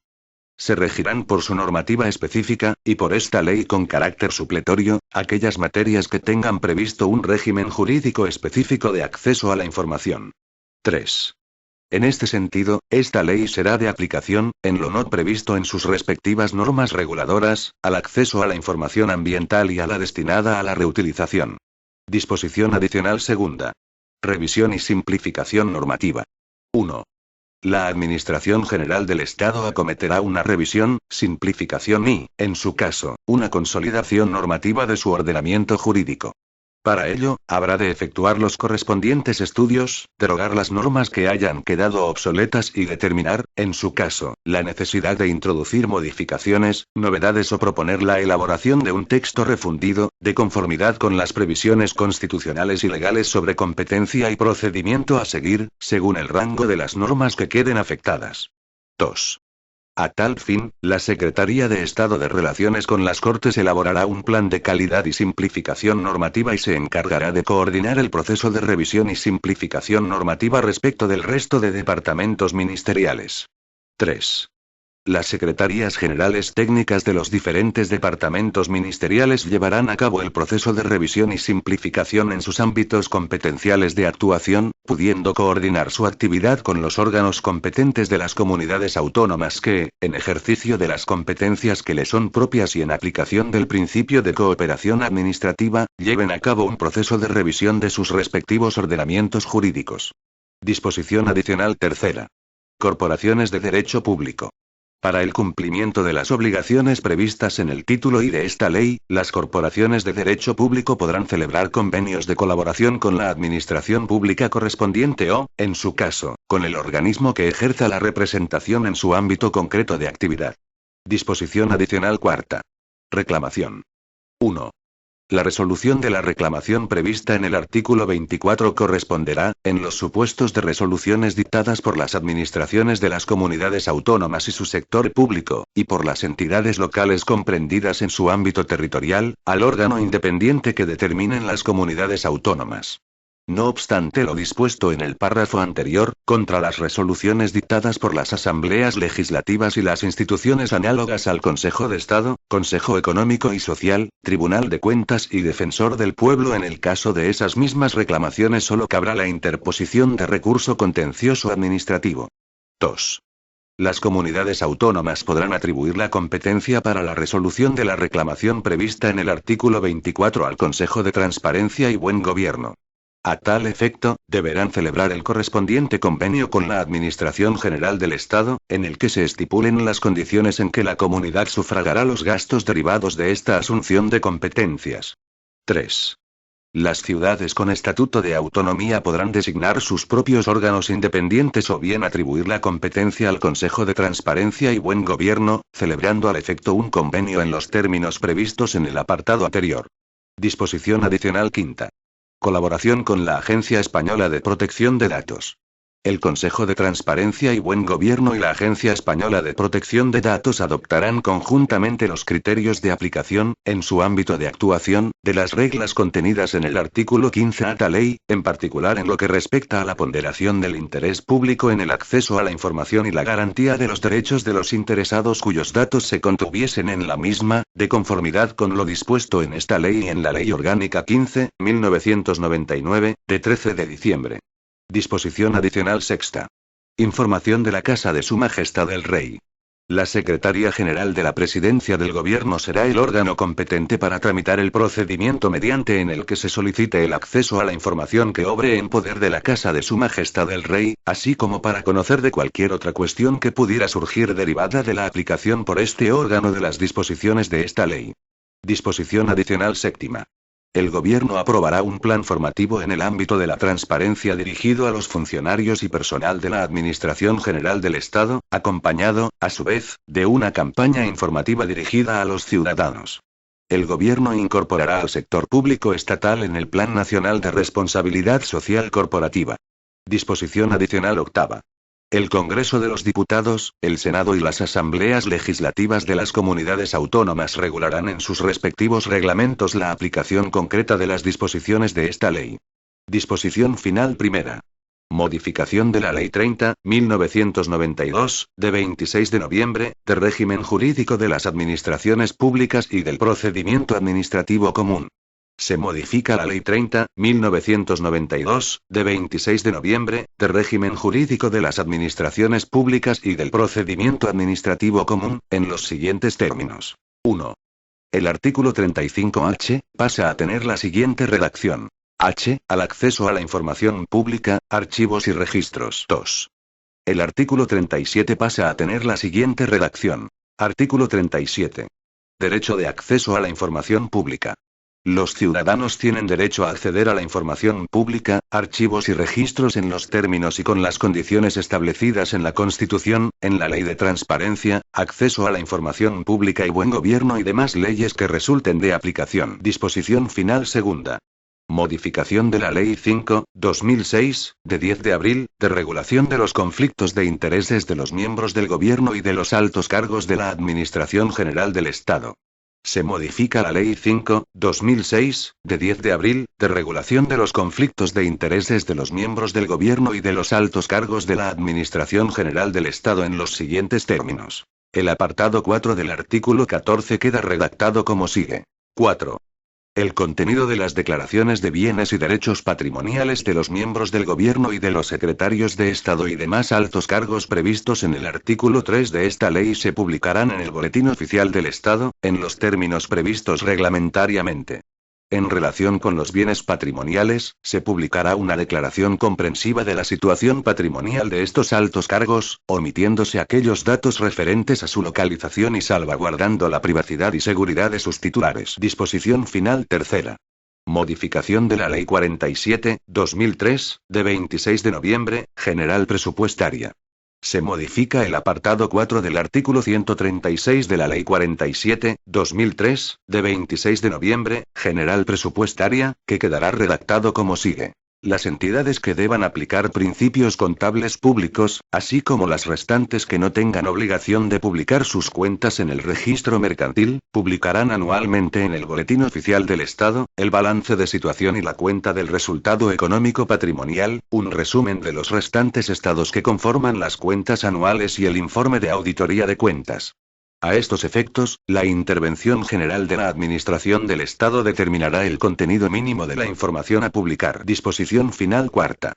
Se regirán por su normativa específica, y por esta ley con carácter supletorio, aquellas materias que tengan previsto un régimen jurídico específico de acceso a la información. 3. En este sentido, esta ley será de aplicación, en lo no previsto en sus respectivas normas reguladoras, al acceso a la información ambiental y a la destinada a la reutilización. Disposición adicional segunda. Revisión y simplificación normativa. 1. La Administración General del Estado acometerá una revisión, simplificación y, en su caso, una consolidación normativa de su ordenamiento jurídico. Para ello, habrá de efectuar los correspondientes estudios, derogar las normas que hayan quedado obsoletas y determinar, en su caso, la necesidad de introducir modificaciones, novedades o proponer la elaboración de un texto refundido, de conformidad con las previsiones constitucionales y legales sobre competencia y procedimiento a seguir, según el rango de las normas que queden afectadas. 2. A tal fin, la Secretaría de Estado de Relaciones con las Cortes elaborará un plan de calidad y simplificación normativa y se encargará de coordinar el proceso de revisión y simplificación normativa respecto del resto de departamentos ministeriales. 3. Las secretarías generales técnicas de los diferentes departamentos ministeriales llevarán a cabo el proceso de revisión y simplificación en sus ámbitos competenciales de actuación, pudiendo coordinar su actividad con los órganos competentes de las comunidades autónomas que, en ejercicio de las competencias que le son propias y en aplicación del principio de cooperación administrativa, lleven a cabo un proceso de revisión de sus respectivos ordenamientos jurídicos. Disposición adicional tercera. Corporaciones de derecho público. Para el cumplimiento de las obligaciones previstas en el título I de esta ley, las corporaciones de derecho público podrán celebrar convenios de colaboración con la administración pública correspondiente o, en su caso, con el organismo que ejerza la representación en su ámbito concreto de actividad. Disposición adicional cuarta. Reclamación. 1. La resolución de la reclamación prevista en el artículo 24 corresponderá, en los supuestos de resoluciones dictadas por las administraciones de las comunidades autónomas y su sector público, y por las entidades locales comprendidas en su ámbito territorial, al órgano independiente que determinen las comunidades autónomas. No obstante lo dispuesto en el párrafo anterior, contra las resoluciones dictadas por las asambleas legislativas y las instituciones análogas al Consejo de Estado, Consejo Económico y Social, Tribunal de Cuentas y Defensor del Pueblo, en el caso de esas mismas reclamaciones solo cabrá la interposición de recurso contencioso administrativo. 2. Las comunidades autónomas podrán atribuir la competencia para la resolución de la reclamación prevista en el artículo 24 al Consejo de Transparencia y Buen Gobierno. A tal efecto, deberán celebrar el correspondiente convenio con la Administración General del Estado, en el que se estipulen las condiciones en que la comunidad sufragará los gastos derivados de esta asunción de competencias. 3. Las ciudades con estatuto de autonomía podrán designar sus propios órganos independientes o bien atribuir la competencia al Consejo de Transparencia y Buen Gobierno, celebrando al efecto un convenio en los términos previstos en el apartado anterior. Disposición adicional quinta. Colaboración con la Agencia Española de Protección de Datos. El Consejo de Transparencia y Buen Gobierno y la Agencia Española de Protección de Datos adoptarán conjuntamente los criterios de aplicación, en su ámbito de actuación, de las reglas contenidas en el artículo 15 de esta ley, en particular en lo que respecta a la ponderación del interés público en el acceso a la información y la garantía de los derechos de los interesados cuyos datos se contuviesen en la misma, de conformidad con lo dispuesto en esta ley y en la Ley Orgánica 15.1999, de 13 de diciembre. Disposición adicional sexta. Información de la Casa de Su Majestad el Rey. La Secretaría General de la Presidencia del Gobierno será el órgano competente para tramitar el procedimiento mediante en el que se solicite el acceso a la información que obre en poder de la Casa de Su Majestad el Rey, así como para conocer de cualquier otra cuestión que pudiera surgir derivada de la aplicación por este órgano de las disposiciones de esta ley. Disposición adicional séptima. El Gobierno aprobará un plan formativo en el ámbito de la transparencia dirigido a los funcionarios y personal de la Administración General del Estado, acompañado, a su vez, de una campaña informativa dirigida a los ciudadanos. El Gobierno incorporará al sector público estatal en el Plan Nacional de Responsabilidad Social Corporativa. Disposición adicional octava. El Congreso de los Diputados, el Senado y las asambleas legislativas de las comunidades autónomas regularán en sus respectivos reglamentos la aplicación concreta de las disposiciones de esta ley. Disposición final primera. Modificación de la Ley 30.1992, de 26 de noviembre, de régimen jurídico de las administraciones públicas y del procedimiento administrativo común. Se modifica la Ley 30.1992, de 26 de noviembre, de régimen jurídico de las administraciones públicas y del procedimiento administrativo común, en los siguientes términos. 1. El artículo 35H, pasa a tener la siguiente redacción. H, al acceso a la información pública, archivos y registros. 2. El artículo 37 pasa a tener la siguiente redacción. Artículo 37. Derecho de acceso a la información pública. Los ciudadanos tienen derecho a acceder a la información pública, archivos y registros en los términos y con las condiciones establecidas en la Constitución, en la Ley de Transparencia, Acceso a la Información Pública y Buen Gobierno y demás leyes que resulten de aplicación. Disposición final segunda. Modificación de la Ley 5/2006, de 10 de abril, de regulación de los conflictos de intereses de los miembros del Gobierno y de los altos cargos de la Administración General del Estado. Se modifica la Ley 5/2006, de 10 de abril, de regulación de los conflictos de intereses de los miembros del Gobierno y de los altos cargos de la Administración General del Estado en los siguientes términos. El apartado 4 del artículo 14 queda redactado como sigue. 4. El contenido de las declaraciones de bienes y derechos patrimoniales de los miembros del Gobierno y de los secretarios de Estado y demás altos cargos previstos en el artículo 3 de esta ley se publicarán en el Boletín Oficial del Estado, en los términos previstos reglamentariamente. En relación con los bienes patrimoniales, se publicará una declaración comprensiva de la situación patrimonial de estos altos cargos, omitiéndose aquellos datos referentes a su localización y salvaguardando la privacidad y seguridad de sus titulares. Disposición final tercera. Modificación de la Ley 47/2003, de 26 de noviembre, General Presupuestaria. Se modifica el apartado 4 del artículo 136 de la Ley 47/2003, de 26 de noviembre, General Presupuestaria, que quedará redactado como sigue. Las entidades que deban aplicar principios contables públicos, así como las restantes que no tengan obligación de publicar sus cuentas en el registro mercantil, publicarán anualmente en el Boletín Oficial del Estado, el balance de situación y la cuenta del resultado económico patrimonial, un resumen de los restantes estados que conforman las cuentas anuales y el informe de auditoría de cuentas. A estos efectos, la Intervención General de la Administración del Estado determinará el contenido mínimo de la información a publicar. Disposición final cuarta.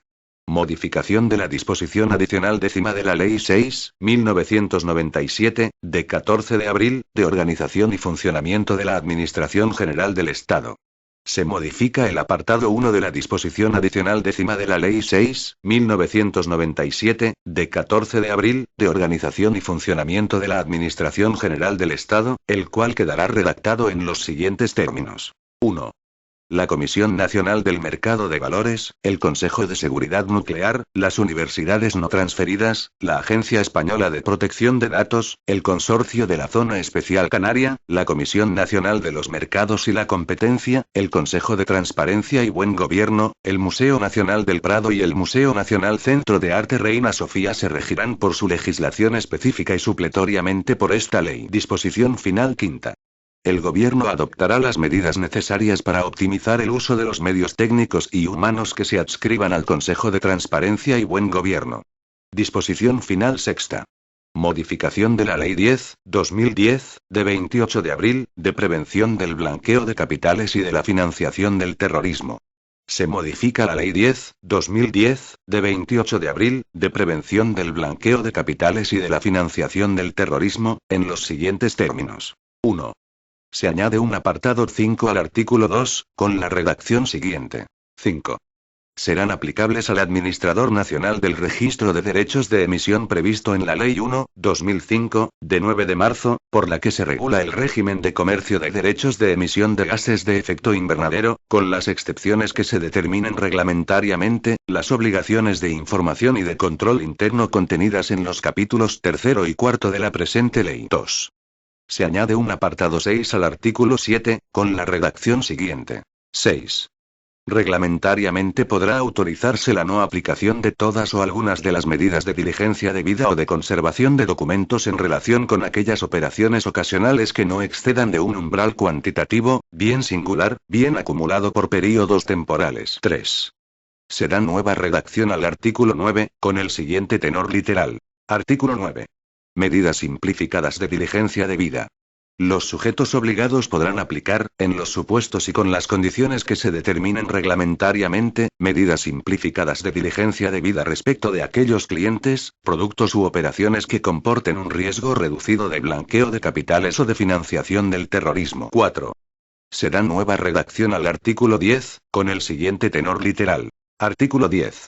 Modificación de la disposición adicional décima de la Ley 6/1997, de 14 de abril, de organización y funcionamiento de la Administración General del Estado. Se modifica el apartado 1 de la disposición adicional décima de la Ley 6/1997, de 14 de abril, de organización y funcionamiento de la Administración General del Estado, el cual quedará redactado en los siguientes términos. 1. La Comisión Nacional del Mercado de Valores, el Consejo de Seguridad Nuclear, las universidades no transferidas, la Agencia Española de Protección de Datos, el Consorcio de la Zona Especial Canaria, la Comisión Nacional de los Mercados y la Competencia, el Consejo de Transparencia y Buen Gobierno, el Museo Nacional del Prado y el Museo Nacional Centro de Arte Reina Sofía se regirán por su legislación específica y supletoriamente por esta ley. Disposición final quinta. El Gobierno adoptará las medidas necesarias para optimizar el uso de los medios técnicos y humanos que se adscriban al Consejo de Transparencia y Buen Gobierno. Disposición final sexta. Modificación de la Ley 10/2010, de 28 de abril, de prevención del blanqueo de capitales y de la financiación del terrorismo. Se modifica la Ley 10/2010, de 28 de abril, de prevención del blanqueo de capitales y de la financiación del terrorismo, en los siguientes términos. 1. Se añade un apartado 5 al artículo 2, con la redacción siguiente. 5. Serán aplicables al Administrador Nacional del Registro de Derechos de Emisión previsto en la Ley 1/2005, de 9 de marzo, por la que se regula el régimen de comercio de derechos de emisión de gases de efecto invernadero, con las excepciones que se determinen reglamentariamente, las obligaciones de información y de control interno contenidas en los capítulos 3 y 4 de la presente ley. 2. Se añade un apartado 6 al artículo 7, con la redacción siguiente. 6. Reglamentariamente podrá autorizarse la no aplicación de todas o algunas de las medidas de diligencia debida o de conservación de documentos en relación con aquellas operaciones ocasionales que no excedan de un umbral cuantitativo, bien singular, bien acumulado por períodos temporales. 3. Se da nueva redacción al artículo 9, con el siguiente tenor literal. Artículo 9. Medidas simplificadas de diligencia debida. Los sujetos obligados podrán aplicar, en los supuestos y con las condiciones que se determinen reglamentariamente, medidas simplificadas de diligencia debida respecto de aquellos clientes, productos u operaciones que comporten un riesgo reducido de blanqueo de capitales o de financiación del terrorismo. 4. Se da nueva redacción al artículo 10, con el siguiente tenor literal. Artículo 10.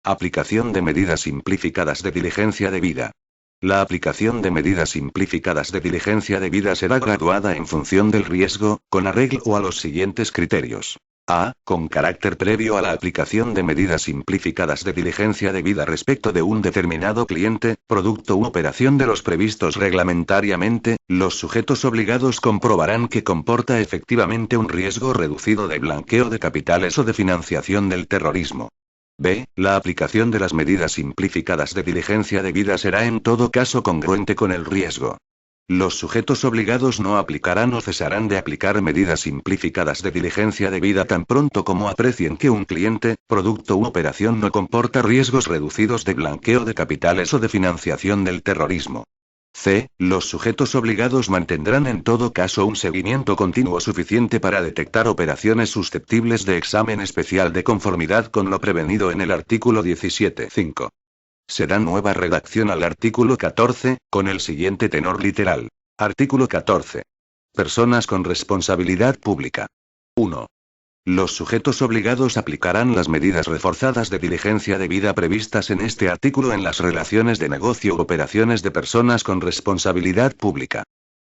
Aplicación de medidas simplificadas de diligencia debida. La aplicación de medidas simplificadas de diligencia debida será graduada en función del riesgo, con arreglo a los siguientes criterios. A. Con carácter previo a la aplicación de medidas simplificadas de diligencia debida respecto de un determinado cliente, producto u operación de los previstos reglamentariamente, los sujetos obligados comprobarán que comporta efectivamente un riesgo reducido de blanqueo de capitales o de financiación del terrorismo. B. La aplicación de las medidas simplificadas de diligencia debida será en todo caso congruente con el riesgo. Los sujetos obligados no aplicarán o cesarán de aplicar medidas simplificadas de diligencia debida tan pronto como aprecien que un cliente, producto u operación no comporta riesgos reducidos de blanqueo de capitales o de financiación del terrorismo. C. Los sujetos obligados mantendrán en todo caso un seguimiento continuo suficiente para detectar operaciones susceptibles de examen especial de conformidad con lo prevenido en el artículo 17.5. Se da nueva redacción al artículo 14, con el siguiente tenor literal. Artículo 14. Personas con responsabilidad pública. 1. Los sujetos obligados aplicarán las medidas reforzadas de diligencia debida previstas en este artículo en las relaciones de negocio u operaciones de personas con responsabilidad pública.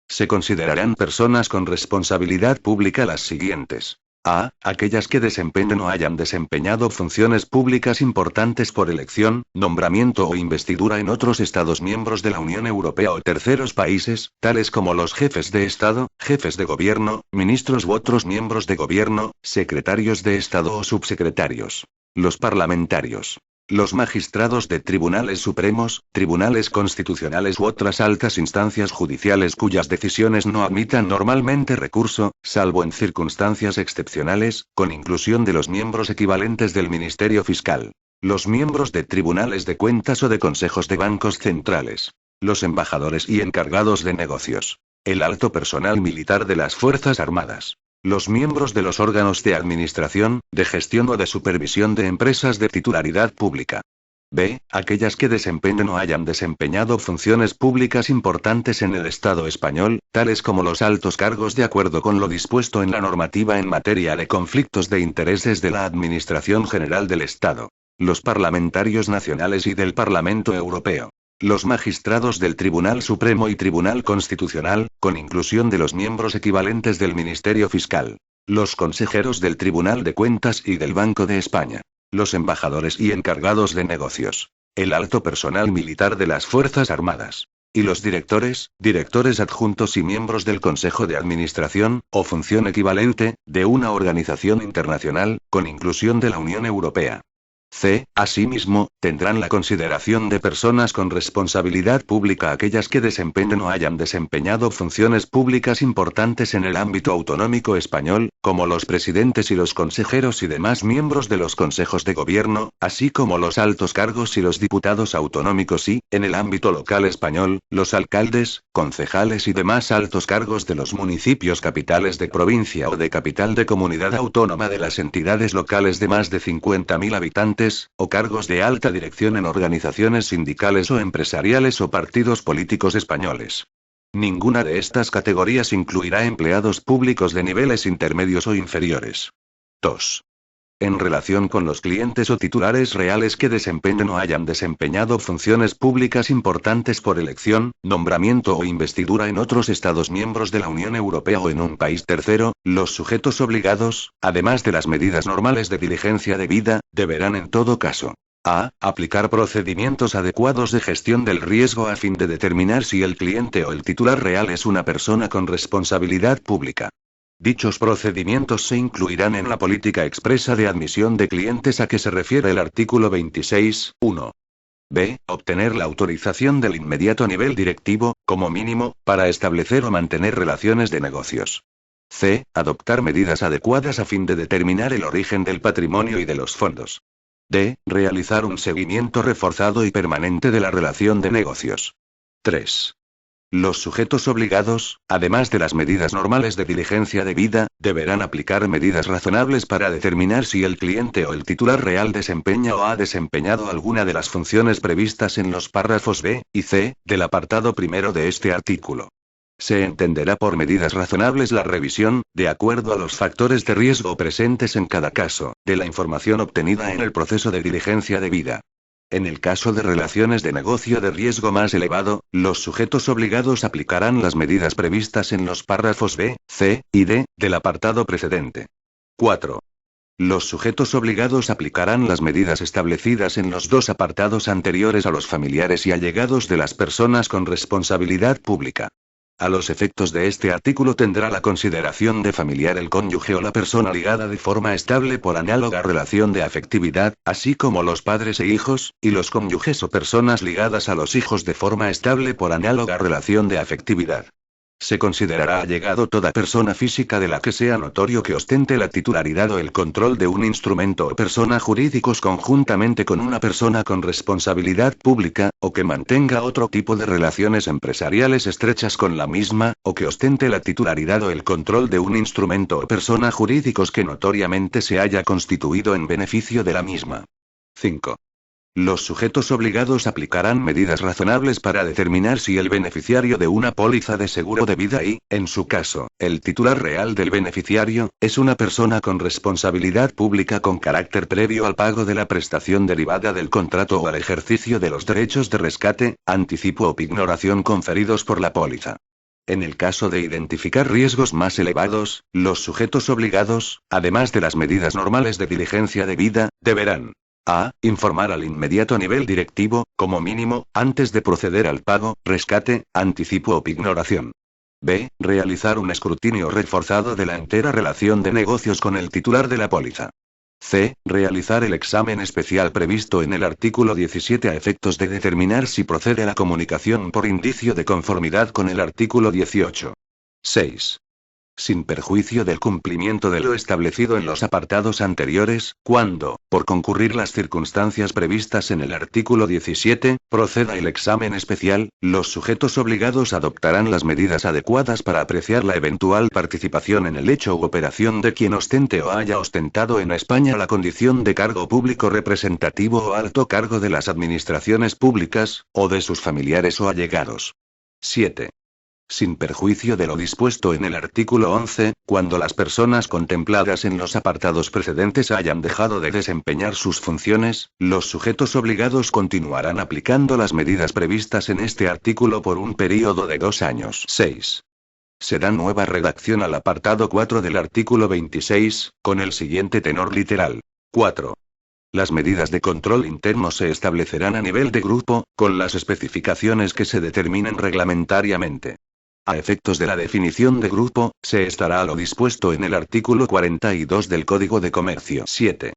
Se considerarán personas con responsabilidad pública las siguientes. A. Aquellas que desempeñen o hayan desempeñado funciones públicas importantes por elección, nombramiento o investidura en otros Estados miembros de la Unión Europea o terceros países, tales como los jefes de Estado, jefes de gobierno, ministros u otros miembros de gobierno, secretarios de Estado o subsecretarios. Los parlamentarios. Los magistrados de tribunales supremos, tribunales constitucionales u otras altas instancias judiciales cuyas decisiones no admitan normalmente recurso, salvo en circunstancias excepcionales, con inclusión de los miembros equivalentes del Ministerio Fiscal. Los miembros de tribunales de cuentas o de consejos de bancos centrales. Los embajadores y encargados de negocios. El alto personal militar de las Fuerzas Armadas. Los miembros de los órganos de administración, de gestión o de supervisión de empresas de titularidad pública. B. Aquellas que desempeñen o hayan desempeñado funciones públicas importantes en el Estado español, tales como los altos cargos de acuerdo con lo dispuesto en la normativa en materia de conflictos de intereses de la Administración General del Estado. Los parlamentarios nacionales y del Parlamento Europeo. Los magistrados del Tribunal Supremo y Tribunal Constitucional, con inclusión de los miembros equivalentes del Ministerio Fiscal. Los consejeros del Tribunal de Cuentas y del Banco de España. Los embajadores y encargados de negocios. El alto personal militar de las Fuerzas Armadas. Y los directores, directores adjuntos y miembros del Consejo de Administración, o función equivalente, de una organización internacional, con inclusión de la Unión Europea. C. Asimismo, tendrán la consideración de personas con responsabilidad pública aquellas que desempeñen o hayan desempeñado funciones públicas importantes en el ámbito autonómico español, como los presidentes y los consejeros y demás miembros de los consejos de gobierno, así como los altos cargos y los diputados autonómicos y, en el ámbito local español, los alcaldes, concejales y demás altos cargos de los municipios capitales de provincia o de capital de comunidad autónoma de las entidades locales de más de 50.000 habitantes, o cargos de alta dirección en organizaciones sindicales o empresariales o partidos políticos españoles. Ninguna de estas categorías incluirá empleados públicos de niveles intermedios o inferiores. 2. En relación con los clientes o titulares reales que desempeñen o hayan desempeñado funciones públicas importantes por elección, nombramiento o investidura en otros Estados miembros de la Unión Europea o en un país tercero, los sujetos obligados, además de las medidas normales de diligencia debida, deberán en todo caso: a. Aplicar procedimientos adecuados de gestión del riesgo a fin de determinar si el cliente o el titular real es una persona con responsabilidad pública. Dichos procedimientos se incluirán en la política expresa de admisión de clientes a que se refiere el artículo 26.1. B. Obtener la autorización del inmediato nivel directivo, como mínimo, para establecer o mantener relaciones de negocios. C. Adoptar medidas adecuadas a fin de determinar el origen del patrimonio y de los fondos. D. Realizar un seguimiento reforzado y permanente de la relación de negocios. 3. Los sujetos obligados, además de las medidas normales de diligencia debida, deberán aplicar medidas razonables para determinar si el cliente o el titular real desempeña o ha desempeñado alguna de las funciones previstas en los párrafos B y C del apartado primero de este artículo. Se entenderá por medidas razonables la revisión, de acuerdo a los factores de riesgo presentes en cada caso, de la información obtenida en el proceso de diligencia debida. En el caso de relaciones de negocio de riesgo más elevado, los sujetos obligados aplicarán las medidas previstas en los párrafos B, C y D del apartado precedente. 4. Los sujetos obligados aplicarán las medidas establecidas en los dos apartados anteriores a los familiares y allegados de las personas con responsabilidad pública. A los efectos de este artículo tendrá la consideración de familiar el cónyuge o la persona ligada de forma estable por análoga relación de afectividad, así como los padres e hijos, y los cónyuges o personas ligadas a los hijos de forma estable por análoga relación de afectividad. Se considerará allegado toda persona física de la que sea notorio que ostente la titularidad o el control de un instrumento o persona jurídicos conjuntamente con una persona con responsabilidad pública, o que mantenga otro tipo de relaciones empresariales estrechas con la misma, o que ostente la titularidad o el control de un instrumento o persona jurídicos que notoriamente se haya constituido en beneficio de la misma. 5. Los sujetos obligados aplicarán medidas razonables para determinar si el beneficiario de una póliza de seguro de vida y, en su caso, el titular real del beneficiario, es una persona con responsabilidad pública con carácter previo al pago de la prestación derivada del contrato o al ejercicio de los derechos de rescate, anticipo o pignoración conferidos por la póliza. En el caso de identificar riesgos más elevados, los sujetos obligados, además de las medidas normales de diligencia debida, deberán: a. Informar al inmediato nivel directivo, como mínimo, antes de proceder al pago, rescate, anticipo o pignoración. B. Realizar un escrutinio reforzado de la entera relación de negocios con el titular de la póliza. C. Realizar el examen especial previsto en el artículo 17 a efectos de determinar si procede la comunicación por indicio de conformidad con el artículo 18. 6. Sin perjuicio del cumplimiento de lo establecido en los apartados anteriores, cuando, por concurrir las circunstancias previstas en el artículo 17, proceda el examen especial, los sujetos obligados adoptarán las medidas adecuadas para apreciar la eventual participación en el hecho u operación de quien ostente o haya ostentado en España la condición de cargo público representativo o alto cargo de las administraciones públicas, o de sus familiares o allegados. 7. Sin perjuicio de lo dispuesto en el artículo 11, cuando las personas contempladas en los apartados precedentes hayan dejado de desempeñar sus funciones, los sujetos obligados continuarán aplicando las medidas previstas en este artículo por un período de 2 años. 6. Se da nueva redacción al apartado 4 del artículo 26, con el siguiente tenor literal. 4. Las medidas de control interno se establecerán a nivel de grupo, con las especificaciones que se determinen reglamentariamente. A efectos de la definición de grupo, se estará a lo dispuesto en el artículo 42 del Código de Comercio. 7.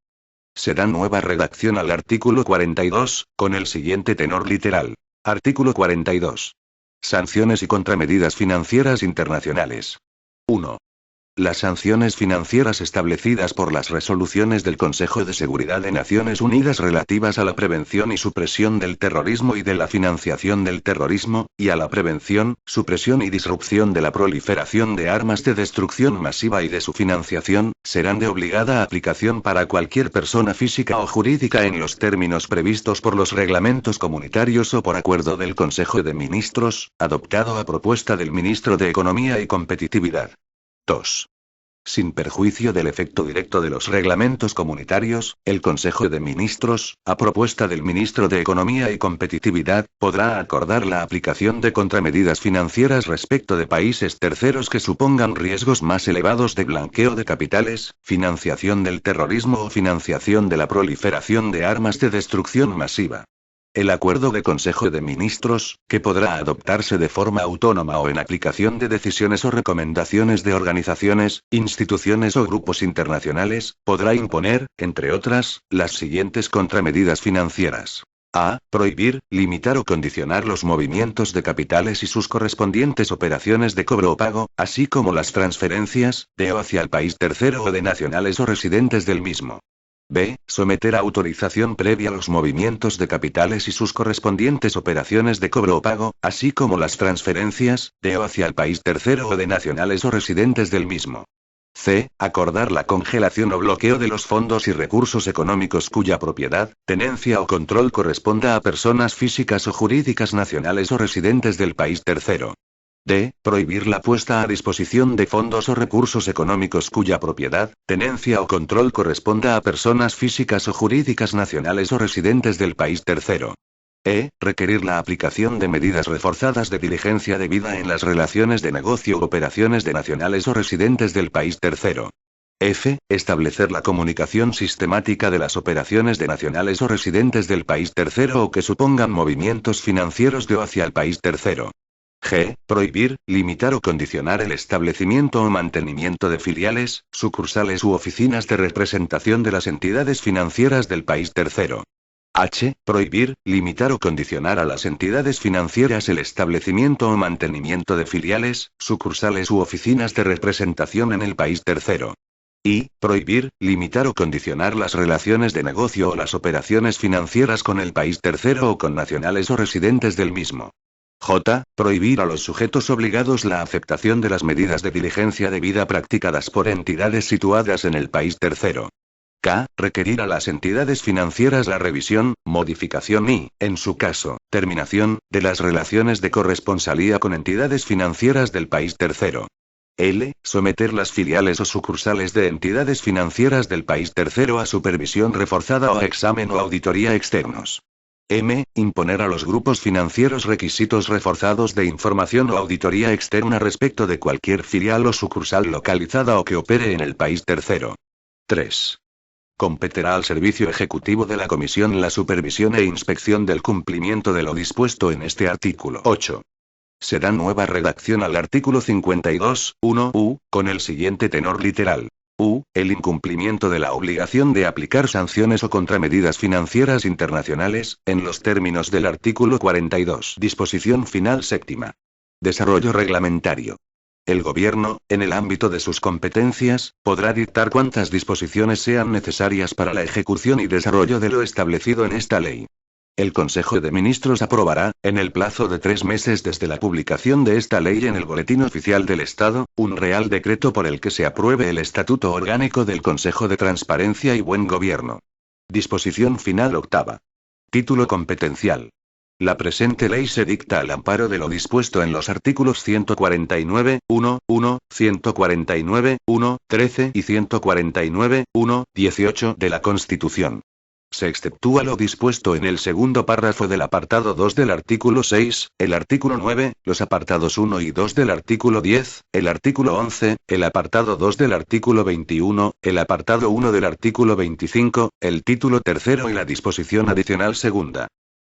Se da nueva redacción al artículo 42, con el siguiente tenor literal. Artículo 42. Sanciones y contramedidas financieras internacionales. 1. Las sanciones financieras establecidas por las resoluciones del Consejo de Seguridad de Naciones Unidas relativas a la prevención y supresión del terrorismo y de la financiación del terrorismo, y a la prevención, supresión y disrupción de la proliferación de armas de destrucción masiva y de su financiación, serán de obligada aplicación para cualquier persona física o jurídica en los términos previstos por los reglamentos comunitarios o por acuerdo del Consejo de Ministros, adoptado a propuesta del Ministro de Economía y Competitividad. 2. Sin perjuicio del efecto directo de los reglamentos comunitarios, el Consejo de Ministros, a propuesta del Ministro de Economía y Competitividad, podrá acordar la aplicación de contramedidas financieras respecto de países terceros que supongan riesgos más elevados de blanqueo de capitales, financiación del terrorismo o financiación de la proliferación de armas de destrucción masiva. El acuerdo de Consejo de Ministros, que podrá adoptarse de forma autónoma o en aplicación de decisiones o recomendaciones de organizaciones, instituciones o grupos internacionales, podrá imponer, entre otras, las siguientes contramedidas financieras. A. Prohibir, limitar o condicionar los movimientos de capitales y sus correspondientes operaciones de cobro o pago, así como las transferencias, de o hacia el país tercero o de nacionales o residentes del mismo. B. Someter a autorización previa los movimientos de capitales y sus correspondientes operaciones de cobro o pago, así como las transferencias, de o hacia el país tercero o de nacionales o residentes del mismo. C. Acordar la congelación o bloqueo de los fondos y recursos económicos cuya propiedad, tenencia o control corresponda a personas físicas o jurídicas nacionales o residentes del país tercero. D. Prohibir la puesta a disposición de fondos o recursos económicos cuya propiedad, tenencia o control corresponda a personas físicas o jurídicas nacionales o residentes del país tercero. E. Requerir la aplicación de medidas reforzadas de diligencia debida en las relaciones de negocio u operaciones de nacionales o residentes del país tercero. F. Establecer la comunicación sistemática de las operaciones de nacionales o residentes del país tercero o que supongan movimientos financieros de o hacia el país tercero. G. Prohibir, limitar o condicionar el establecimiento o mantenimiento de filiales, sucursales u oficinas de representación de las entidades financieras del país tercero. H. Prohibir, limitar o condicionar a las entidades financieras el establecimiento o mantenimiento de filiales, sucursales u oficinas de representación en el país tercero. I. Prohibir, limitar o condicionar las relaciones de negocio o las operaciones financieras con el país tercero o con nacionales o residentes del mismo. J. Prohibir a los sujetos obligados la aceptación de las medidas de diligencia debida practicadas por entidades situadas en el país tercero. K. Requerir a las entidades financieras la revisión, modificación y, en su caso, terminación, de las relaciones de corresponsalía con entidades financieras del país tercero. L. Someter las filiales o sucursales de entidades financieras del país tercero a supervisión reforzada o a examen o auditoría externos. M. Imponer a los grupos financieros requisitos reforzados de información o auditoría externa respecto de cualquier filial o sucursal localizada o que opere en el país tercero. 3. Competirá al Servicio Ejecutivo de la Comisión la supervisión e inspección del cumplimiento de lo dispuesto en este artículo. 8. Se da nueva redacción al artículo 52.1 U, con el siguiente tenor literal. U. El incumplimiento de la obligación de aplicar sanciones o contramedidas financieras internacionales, en los términos del artículo 42. Disposición final séptima. Desarrollo reglamentario. El Gobierno, en el ámbito de sus competencias, podrá dictar cuantas disposiciones sean necesarias para la ejecución y desarrollo de lo establecido en esta ley. El Consejo de Ministros aprobará, en el plazo de 3 meses desde la publicación de esta ley en el Boletín Oficial del Estado, un Real Decreto por el que se apruebe el Estatuto Orgánico del Consejo de Transparencia y Buen Gobierno. Disposición final octava. Título competencial. La presente ley se dicta al amparo de lo dispuesto en los artículos 149.1.1, 149.1.13 y 149.1.18 de la Constitución. Se exceptúa lo dispuesto en el segundo párrafo del apartado 2 del artículo 6, el artículo 9, los apartados 1 y 2 del artículo 10, el artículo 11, el apartado 2 del artículo 21, el apartado 1 del artículo 25, el título tercero y la disposición adicional segunda.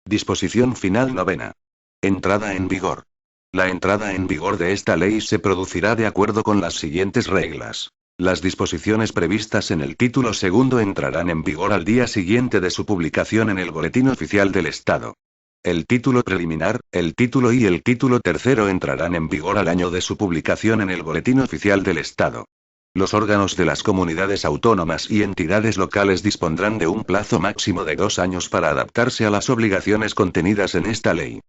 Disposición final novena. Entrada en vigor. La entrada en vigor de esta ley se producirá de acuerdo con las siguientes reglas. Las disposiciones previstas en el título segundo entrarán en vigor al día siguiente de su publicación en el Boletín Oficial del Estado. El título preliminar, el título y el título tercero entrarán en vigor al año de su publicación en el Boletín Oficial del Estado. Los órganos de las comunidades autónomas y entidades locales dispondrán de un plazo máximo de 2 años para adaptarse a las obligaciones contenidas en esta ley.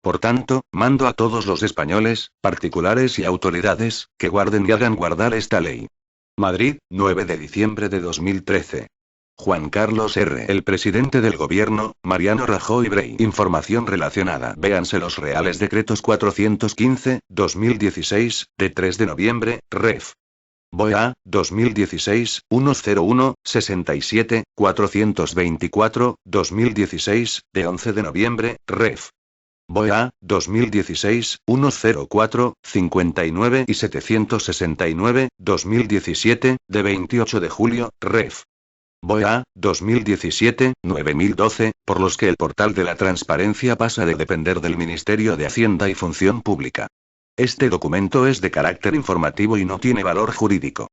Por tanto, mando a todos los españoles, particulares y autoridades, que guarden y hagan guardar esta ley. Madrid, 9 de diciembre de 2013. Juan Carlos R. El presidente del gobierno, Mariano Rajoy Brey. Información relacionada. Véanse los Reales Decretos 415/2016, de 3 de noviembre, Ref. BOE 2016, 101, 67, 424, 2016, de 11 de noviembre, Ref. BOE 2016, 104, 59 y 769, 2017, de 28 de julio, Ref. BOE 2017, 9012, por los que el portal de la transparencia pasa de depender del Ministerio de Hacienda y Función Pública. Este documento es de carácter informativo y no tiene valor jurídico.